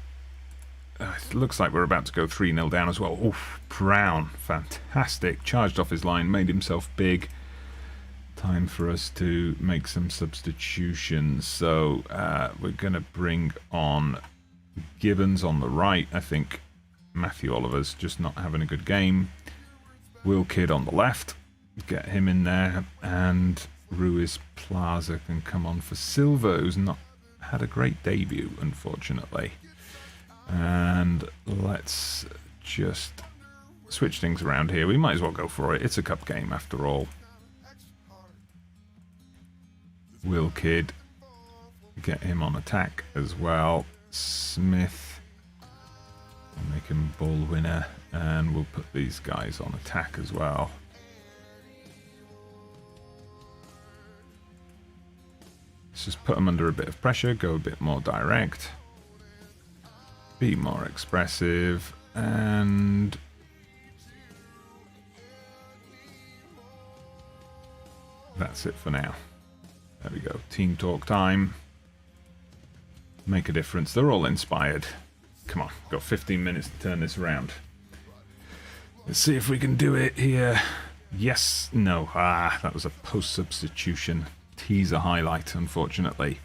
It looks like we're about to go 3-0 down as well. Oof, Brown, fantastic. Charged off his line, made himself big. Time for us to make some substitutions. So we're going to bring on Gibbons on the right. I think Matthew Oliver's just not having a good game. Will Kidd on the left. Get him in there. And Ruiz Plaza can come on for Silva, who's not had a great debut, unfortunately. And let's just switch things around here. We might as well go for it. It's a cup game after all. Will Kidd, get him on attack as well. Smith, we'll make him ball winner, and we'll put these guys on attack as well. Let's just put them under a bit of pressure, go a bit more direct, be more expressive, and that's it for now. There we go. Team talk time. Make a difference. They're all inspired. Come on. Got 15 minutes to turn this around. Let's see if we can do it here. Yes. No. That was a post-substitution teaser highlight, unfortunately.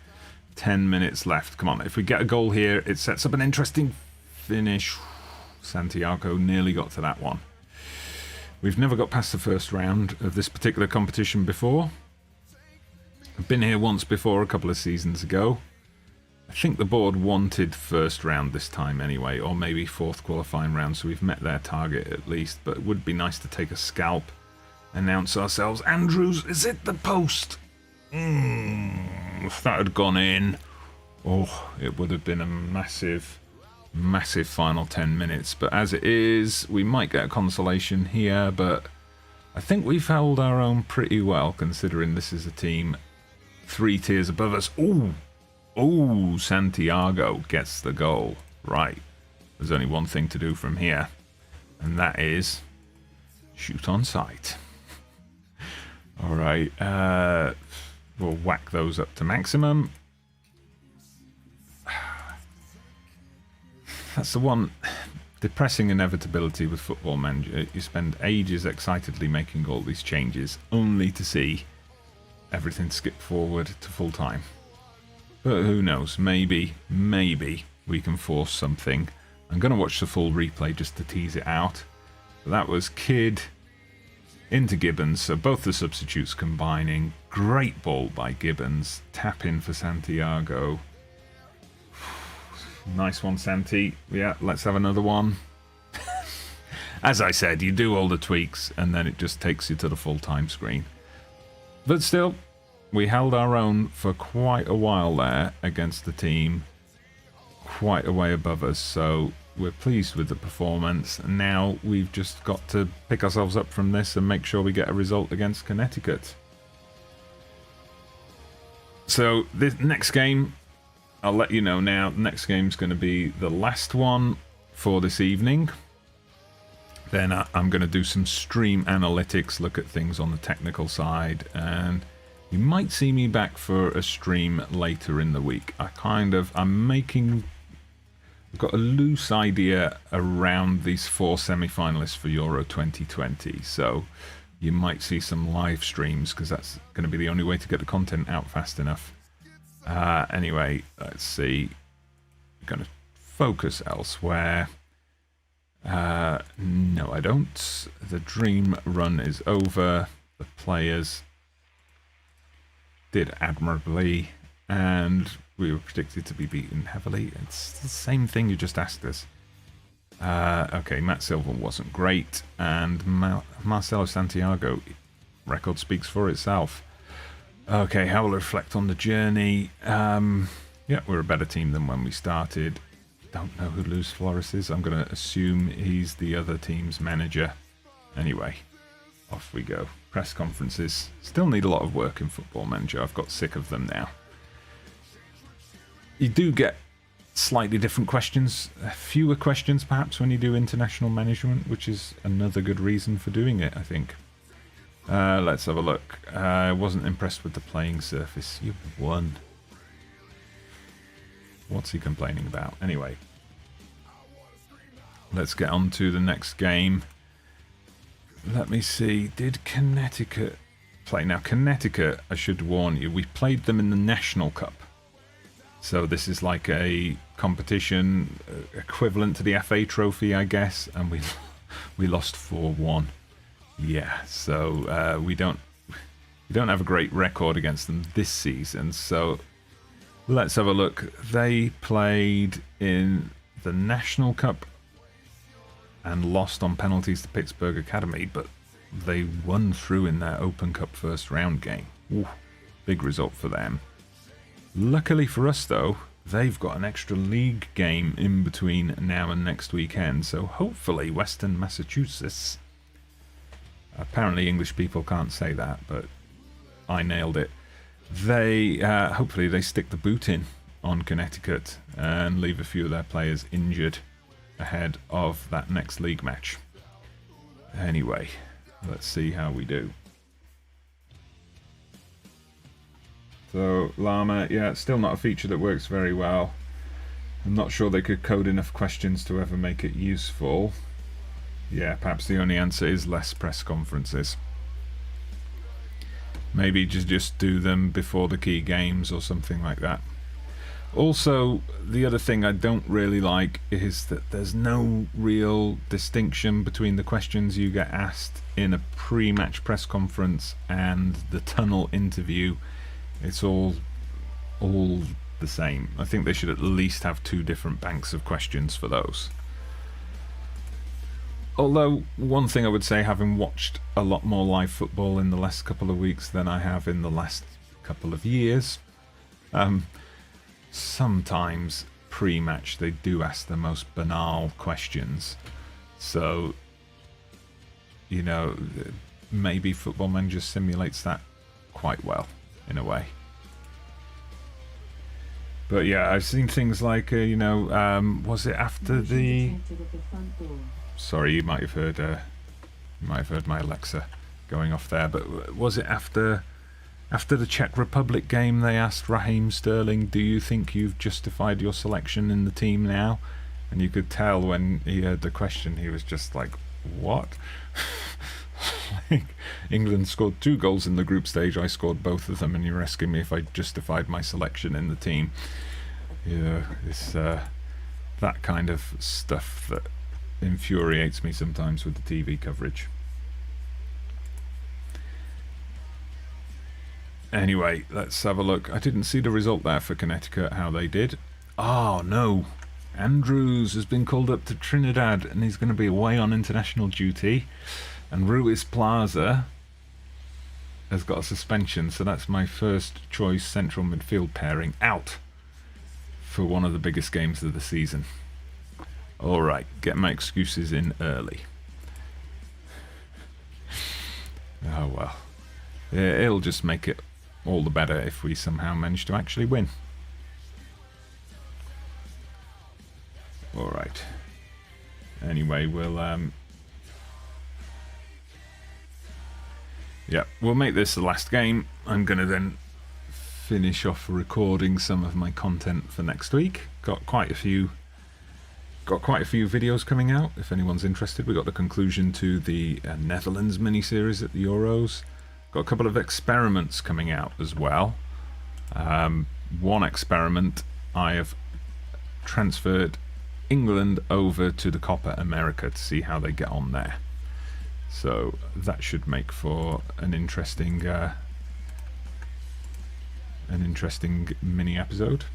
10 minutes left. Come on. If we get a goal here, it sets up an interesting finish. Santiago nearly got to that one. We've never got past the first round of this particular competition before. I've been here once before, a couple of seasons ago. I think the board wanted first round this time anyway, or maybe fourth qualifying round, so we've met their target at least. But it would be nice to take a scalp, announce ourselves. Andrews is at the post. If that had gone in, oh, it would have been a massive, massive final 10 minutes. But as it is, we might get a consolation here, but I think we've held our own pretty well, considering this is a team 3 tiers above us. Ooh, Oh, Santiago gets the goal. Right. There's only one thing to do from here, and that is shoot on sight. All right. We'll whack those up to maximum. That's the one depressing inevitability with Football Manager. You spend ages excitedly making all these changes, only to see everything skip forward to full time. But who knows? Maybe we can force something. I'm going to watch the full replay just to tease it out. But that was Kidd into Gibbons, so both the substitutes combining. Great ball by Gibbons. Tap in for Santiago. Nice one, Santi. Yeah, let's have another one. As I said, you do all the tweaks and then it just takes you to the full-time screen. But still, we held our own for quite a while there against the team quite a way above us, so we're pleased with the performance. Now we've just got to pick ourselves up from this and make sure we get a result against Connecticut. So this next game, I'll let you know now, the next game's going to be the last one for this evening. Then I'm going to do some stream analytics, look at things on the technical side, and you might see me back for a stream later in the week. I've got a loose idea around these 4 semi-finalists for Euro 2020, so you might see some live streams because that's going to be the only way to get the content out fast enough. Anyway, let's see. I'm going to focus elsewhere. No, I don't. The dream run is over. The players did admirably, and we were predicted to be beaten heavily. It's the same thing you just asked us. Okay, Matt Silva wasn't great, and Marcelo Santiago, record speaks for itself. Okay, how will I reflect on the journey? Yeah, we're a better team than when we started. Don't know who Luis Flores is. I'm going to assume he's the other team's manager. Anyway, off we go. Press conferences. Still need a lot of work in Football Manager. I've got sick of them now. You do get slightly different questions, fewer questions perhaps when you do international management, which is another good reason for doing it, I think. Let's have a look. I wasn't impressed with the playing surface. You won. What's he complaining about? Anyway, let's get on to the next game. Let me see. Did Connecticut play? Now, Connecticut, I should warn you, we played them in the National Cup. So this is like a competition equivalent to the FA Trophy, I guess, and we lost 4-1. Yeah, so we don't have a great record against them this season. So let's have a look. They played in the National Cup and lost on penalties to Pittsburgh Academy, but they won through in their Open Cup first round game. Ooh, big result for them. Luckily for us, though, they've got an extra league game in between now and next weekend, so hopefully Western Massachusetts... Apparently English people can't say that, but I nailed it. They hopefully they stick the boot in on Connecticut and leave a few of their players injured ahead of that next league match. Anyway, let's see how we do. So Llama, yeah, still not a feature that works very well. I'm not sure they could code enough questions to ever make it useful. Yeah, perhaps the only answer is less press conferences. Maybe just do them before the key games or something like that. Also, the other thing I don't really like is that there's no real distinction between the questions you get asked in a pre-match press conference and the tunnel interview. It's all the same. I think they should at least have 2 different banks of questions for those. Although, one thing I would say, having watched a lot more live football in the last couple of weeks than I have in the last couple of years, sometimes pre-match they do ask the most banal questions. So, you know, maybe Football Manager simulates that quite well, in a way. But yeah, I've seen things like, was it after the... Sorry, you might have heard my Alexa going off there, but was it after the Czech Republic game they asked Raheem Sterling, do you think you've justified your selection in the team now? And you could tell when he heard the question, he was just like, what? Like, England scored 2 goals in the group stage, I scored both of them, and you're asking me if I justified my selection in the team. Yeah, it's that kind of stuff that infuriates me sometimes with the TV coverage. Anyway, let's have a look. I didn't see the result there for Connecticut, how they did. Oh, no. Andrews has been called up to Trinidad, and he's going to be away on international duty. And Ruiz Plaza has got a suspension, so that's my first choice central midfield pairing out for one of the biggest games of the season. Alright, get my excuses in early. Oh well. It'll just make it all the better if we somehow manage to actually win. Alright. Anyway, we'll we'll make this the last game. I'm gonna then finish off recording some of my content for next week. Got quite a few videos coming out if anyone's interested. We got the conclusion to the Netherlands mini-series at the Euros. Got a couple of experiments coming out as well. One experiment, I have transferred England over to the Copa America to see how they get on there. So that should make for an interesting mini episode.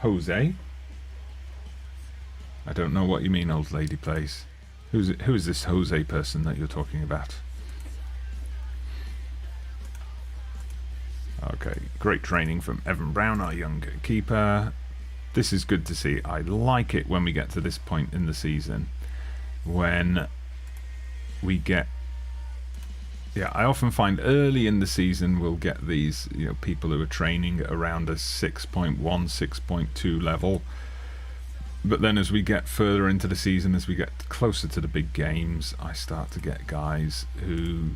Jose? I don't know what you mean, old lady plays. Who is this Jose person that you're talking about? Okay, great training from Evan Brown, our young keeper. This is good to see. I like it when we get to this point in the season, when we get... Yeah, I often find early in the season we'll get these, people who are training around a 6.1, 6.2 level. But then as we get further into the season, as we get closer to the big games, I start to get guys who,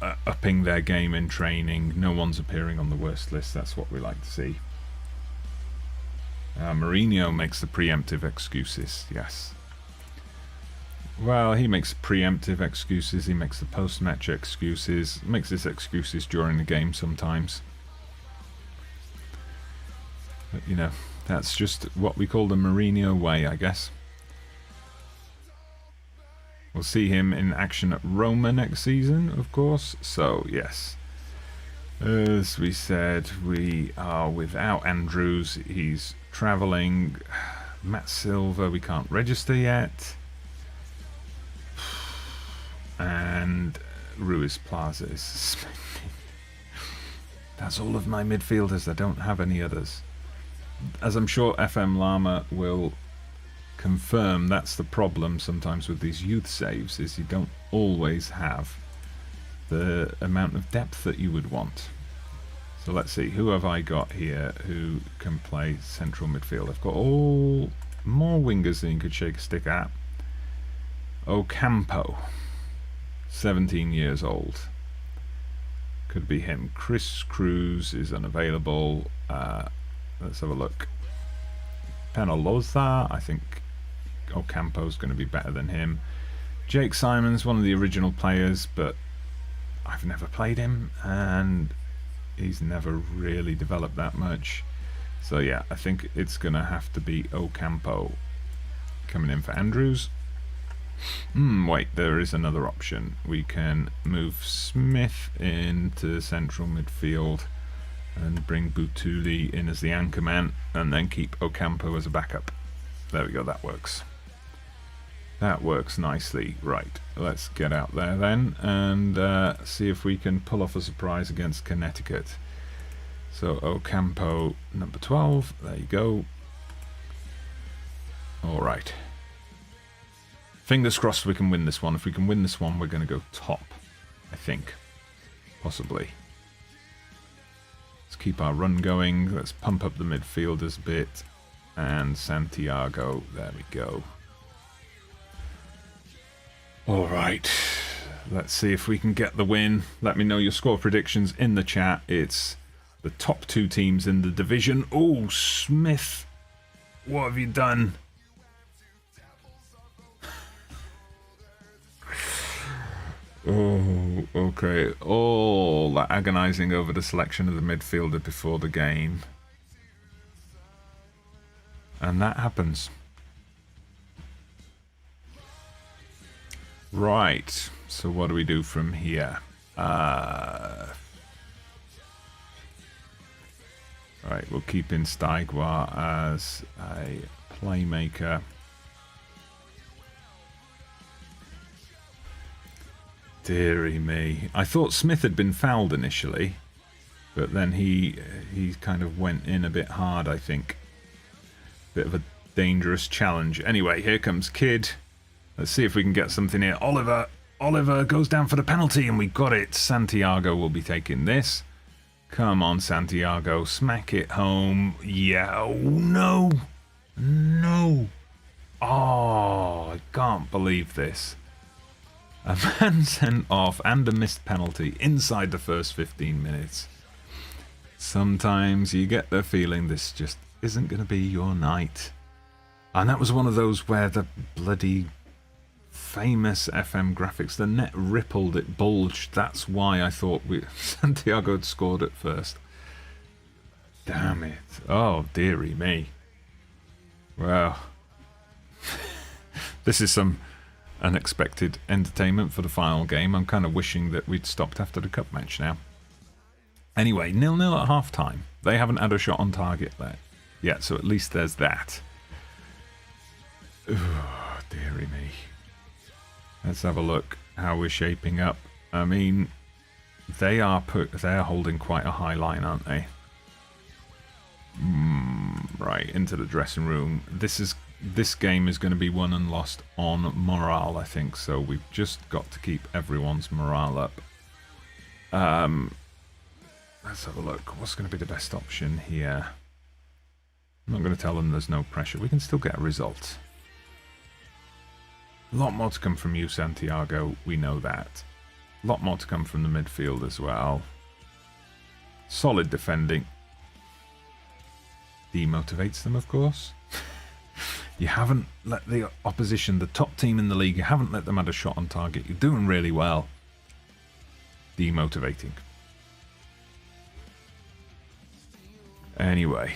are upping their game in training. No one's appearing on the worst list. That's what we like to see. Mourinho makes the preemptive excuses, yes. Well, he makes preemptive excuses, he makes the post-match excuses, makes his excuses during the game sometimes. But, that's just what we call the Mourinho way, I guess. We'll see him in action at Roma next season, of course, so yes. As we said, we are without Andrews, he's travelling. Matt Silva, we can't register yet. And Ruiz Plaza is suspended. That's all of my midfielders, I don't have any others. As I'm sure FM Llama will confirm, that's the problem sometimes with these youth saves, is you don't always have the amount of depth that you would want. So let's see, who have I got here who can play central midfield? I've got all more wingers than you could shake a stick at. Ocampo, 17 years old. Could be him. Chris Cruz is unavailable. Let's have a look. Penaloza, I think Ocampo's going to be better than him. Jake Simon's one of the original players, but I've never played him, and he's never really developed that much. So yeah, I think it's going to have to be Ocampo coming in for Andrews. Wait, there is another option. We can move Smith into central midfield and bring Butuli in as the anchor man, and then keep Ocampo as a backup. There we go, that works. That works nicely. Right, let's get out there then and see if we can pull off a surprise against Connecticut. So Ocampo, number 12, there you go. Alright. Fingers crossed we can win this one. If we can win this one, we're going to go top, I think. Possibly. Let's keep our run going. Let's pump up the midfielders a bit. And Santiago, there we go. All right, let's see if we can get the win. Let me know your score predictions in the chat. It's the top 2 teams in the division. Oh, Smith, what have you done? Oh, okay. All that agonizing over the selection of the midfielder before the game. And that happens. Right. So what do we do from here? Right, we'll keep in Steigua as a playmaker. Deary me. I thought Smith had been fouled initially, but then he kind of went in a bit hard, I think. Bit of a dangerous challenge. Anyway, here comes Kidd. Let's see if we can get something here. Oliver goes down for the penalty, and we got it. Santiago will be taking this. Come on, Santiago. Smack it home. Yeah. Oh, no. No. Oh, I can't believe this. A man sent off and a missed penalty inside the first 15 minutes. Sometimes you get the feeling this just isn't going to be your night. And that was one of those where the bloody famous FM graphics, the net rippled, it bulged. That's why I thought Santiago had scored at first. Damn it. Oh, dearie me. Well, this is some unexpected entertainment for the final game. I'm kind of wishing that we'd stopped after the cup match now. Anyway, 0-0 at half-time. They haven't had a shot on target there yet, so at least there's that. Oh, dearie me. Let's have a look how we're shaping up. I mean, they're holding quite a high line, aren't they? Right, into the dressing room. This game is going to be won and lost on morale, I think, so we've just got to keep everyone's morale up. Let's have a look. What's going to be the best option here? I'm not going to tell them there's no pressure. We can still get a result. A lot more to come from you, Santiago. We know that. A lot more to come from the midfield as well. Solid defending. Demotivates them, of course. You haven't let the opposition, the top team in the league, you haven't let them have a shot on target. You're doing really well. Demotivating. Anyway,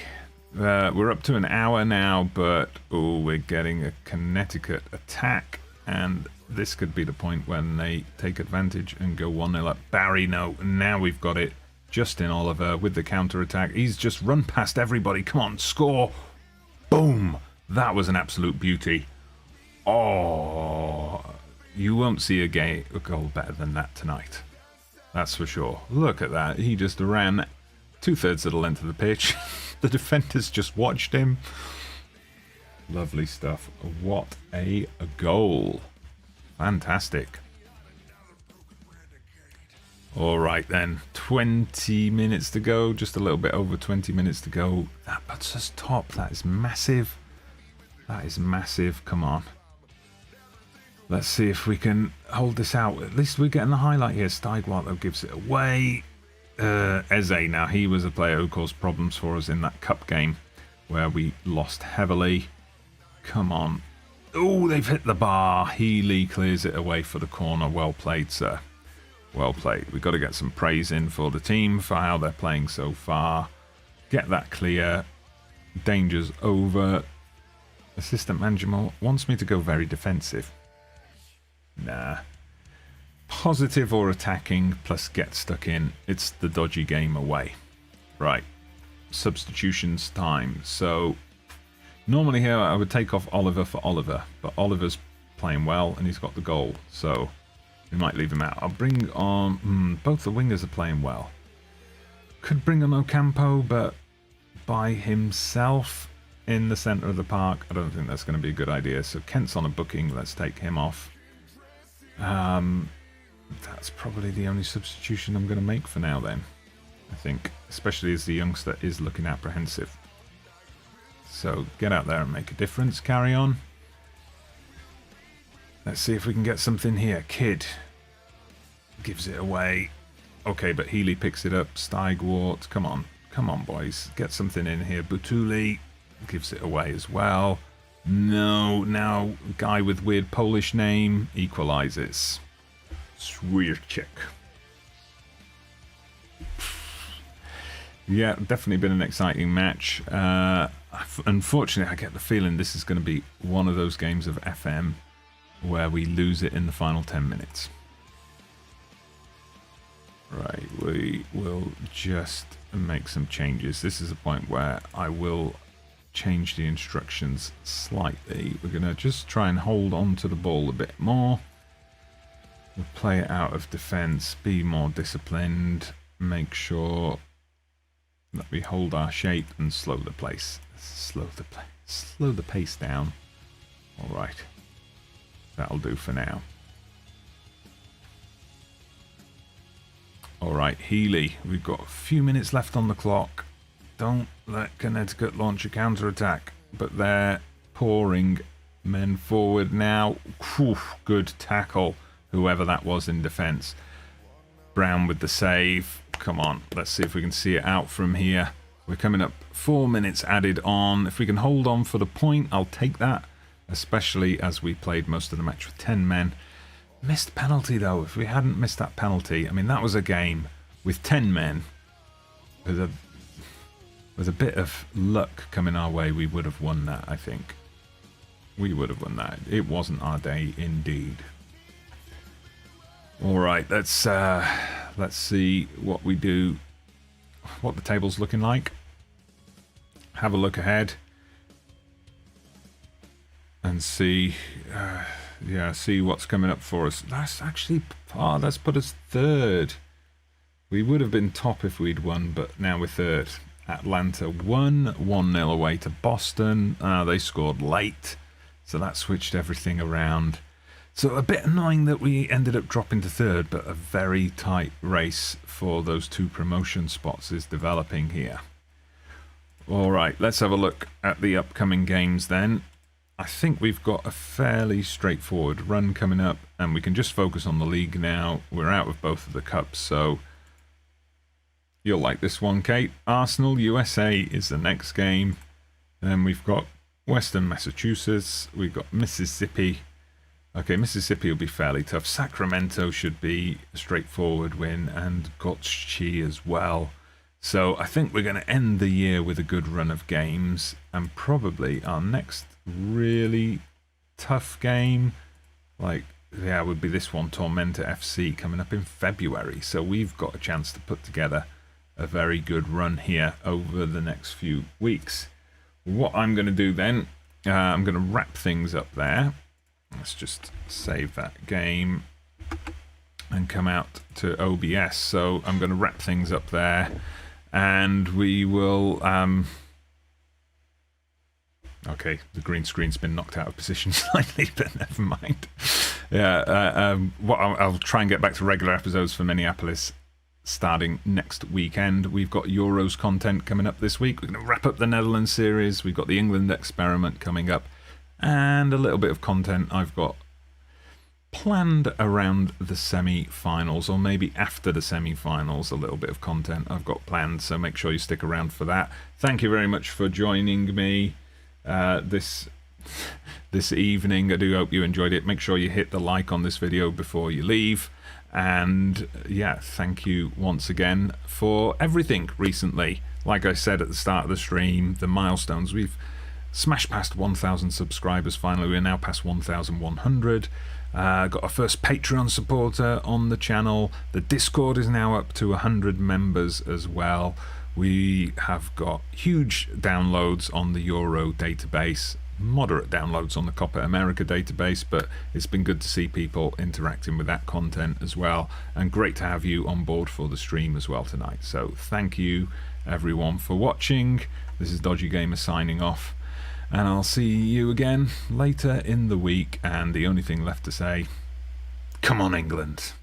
we're up to an hour now, but we're getting a Connecticut attack, and this could be the point when they take advantage and go 1-0 up. Barry, no, now we've got it. Justin Oliver with the counter-attack. He's just run past everybody. Come on, score. Boom. That was an absolute beauty. Oh, you won't see a goal better than that tonight. That's for sure. Look at that. He just ran 2/3 of the length of the pitch. The defenders just watched him. Lovely stuff. What a goal. Fantastic. All right then, 20 minutes to go, just a little bit over 20 minutes to go. That puts us top. That is massive. That is massive. Come on. Let's see if we can hold this out. At least we're getting the highlight here. Steigua, though, gives it away. Eze, now he was a player who caused problems for us in that cup game where we lost heavily. Come on. Oh, they've hit the bar. Healy clears it away for the corner. Well played, sir. Well played. We've got to get some praise in for the team for how they're playing so far. Get that clear. Danger's over. Assistant manager wants me to go very defensive. Nah. Positive or attacking plus get stuck in. It's the dodgy game away. Right. Substitutions time. So normally here I would take off Oliver for Oliver, but Oliver's playing well and he's got the goal. So we might leave him out. I'll bring on... both the wingers are playing well. Could bring on Ocampo, but by himself in the centre of the park, I don't think that's going to be a good idea. So Kent's on a booking. Let's take him off. That's probably the only substitution I'm going to make for now then. I think, especially as the youngster is looking apprehensive. So get out there and make a difference. Carry on. Let's see if we can get something here. Kid gives it away. Okay, but Healy picks it up. Steigwart, come on. Come on, boys. Get something in here. Butuli gives it away as well. No, now guy with weird Polish name equalizes. Swierczyk. Yeah, definitely been an exciting match. Unfortunately, I get the feeling this is going to be one of those games of FM where we lose it in the final 10 minutes. Right, we will just make some changes. This is a point where I will change the instructions slightly. We're going to just try and hold on to the ball a bit more. We'll play it out of defense, be more disciplined, make sure that we hold our shape and slow the pace down. All right, that'll do for now. All right, Healy, we've got a few minutes left on the clock. Don't let Connecticut launch a counter-attack, but they're pouring men forward now. Whew, good tackle, whoever that was in defense. Brown with the save. Come on, let's see if we can see it out from here. We're coming up 4 minutes added on. If we can hold on for the point, I'll take that, especially as we played most of the match with 10 men. Missed penalty though. If we hadn't missed that penalty, I mean, that was a game with 10 men. With a bit of luck coming our way, we would have won that, I think. We would have won that. It wasn't our day indeed. All right, let's see what we do, what the table's looking like. Have a look ahead and see, see what's coming up for us. That's actually, that's put us third. We would have been top if we'd won, but now we're third. Atlanta won 1-0 away to Boston. They scored late, so that switched everything around. So a bit annoying that we ended up dropping to third, but a very tight race for those 2 promotion spots is developing here. All right, let's have a look at the upcoming games then. I think we've got a fairly straightforward run coming up, and we can just focus on the league now. We're out of both of the cups, so you'll like this one, Kate. Arsenal USA is the next game. Then we've got Western Massachusetts. We've got Mississippi. Okay, Mississippi will be fairly tough. Sacramento should be a straightforward win, and Gotchi as well. So I think we're going to end the year with a good run of games, and probably our next really tough game, would be this one, Tormenta FC, coming up in February. So we've got a chance to put together a very good run here over the next few weeks. What I'm going to do then, I'm going to wrap things up there. Let's just save that game and come out to OBS. So I'm going to wrap things up there, and we will... Okay, the green screen's been knocked out of position slightly, but never mind. Yeah, I'll try and get back to regular episodes for Minneapolis starting next weekend. We've got Euros content coming up this week. We're going to wrap up the Netherlands series. We've got the England experiment coming up, and a little bit of content I've got planned around the semi-finals, or maybe after the semi-finals. A little bit of content I've got planned, so make sure you stick around for that. Thank you very much for joining me this evening. I do hope you enjoyed it. Make sure you hit the like on this video before you leave, and yeah, thank you once again for everything recently. Like I said at the start of the stream, the milestones, we've smashed past 1,000 subscribers finally. We're now past 1,100. Got our first Patreon supporter on the channel. The Discord is now up to 100 members as well. We have got huge downloads on the Euro database, moderate downloads on the Copa America database, but it's been good to see people interacting with that content as well, and great to have you on board for the stream as well tonight. So thank you everyone for watching. This is Dodgy Gamer signing off, and I'll see you again later in the week. And the only thing left to say, come on England.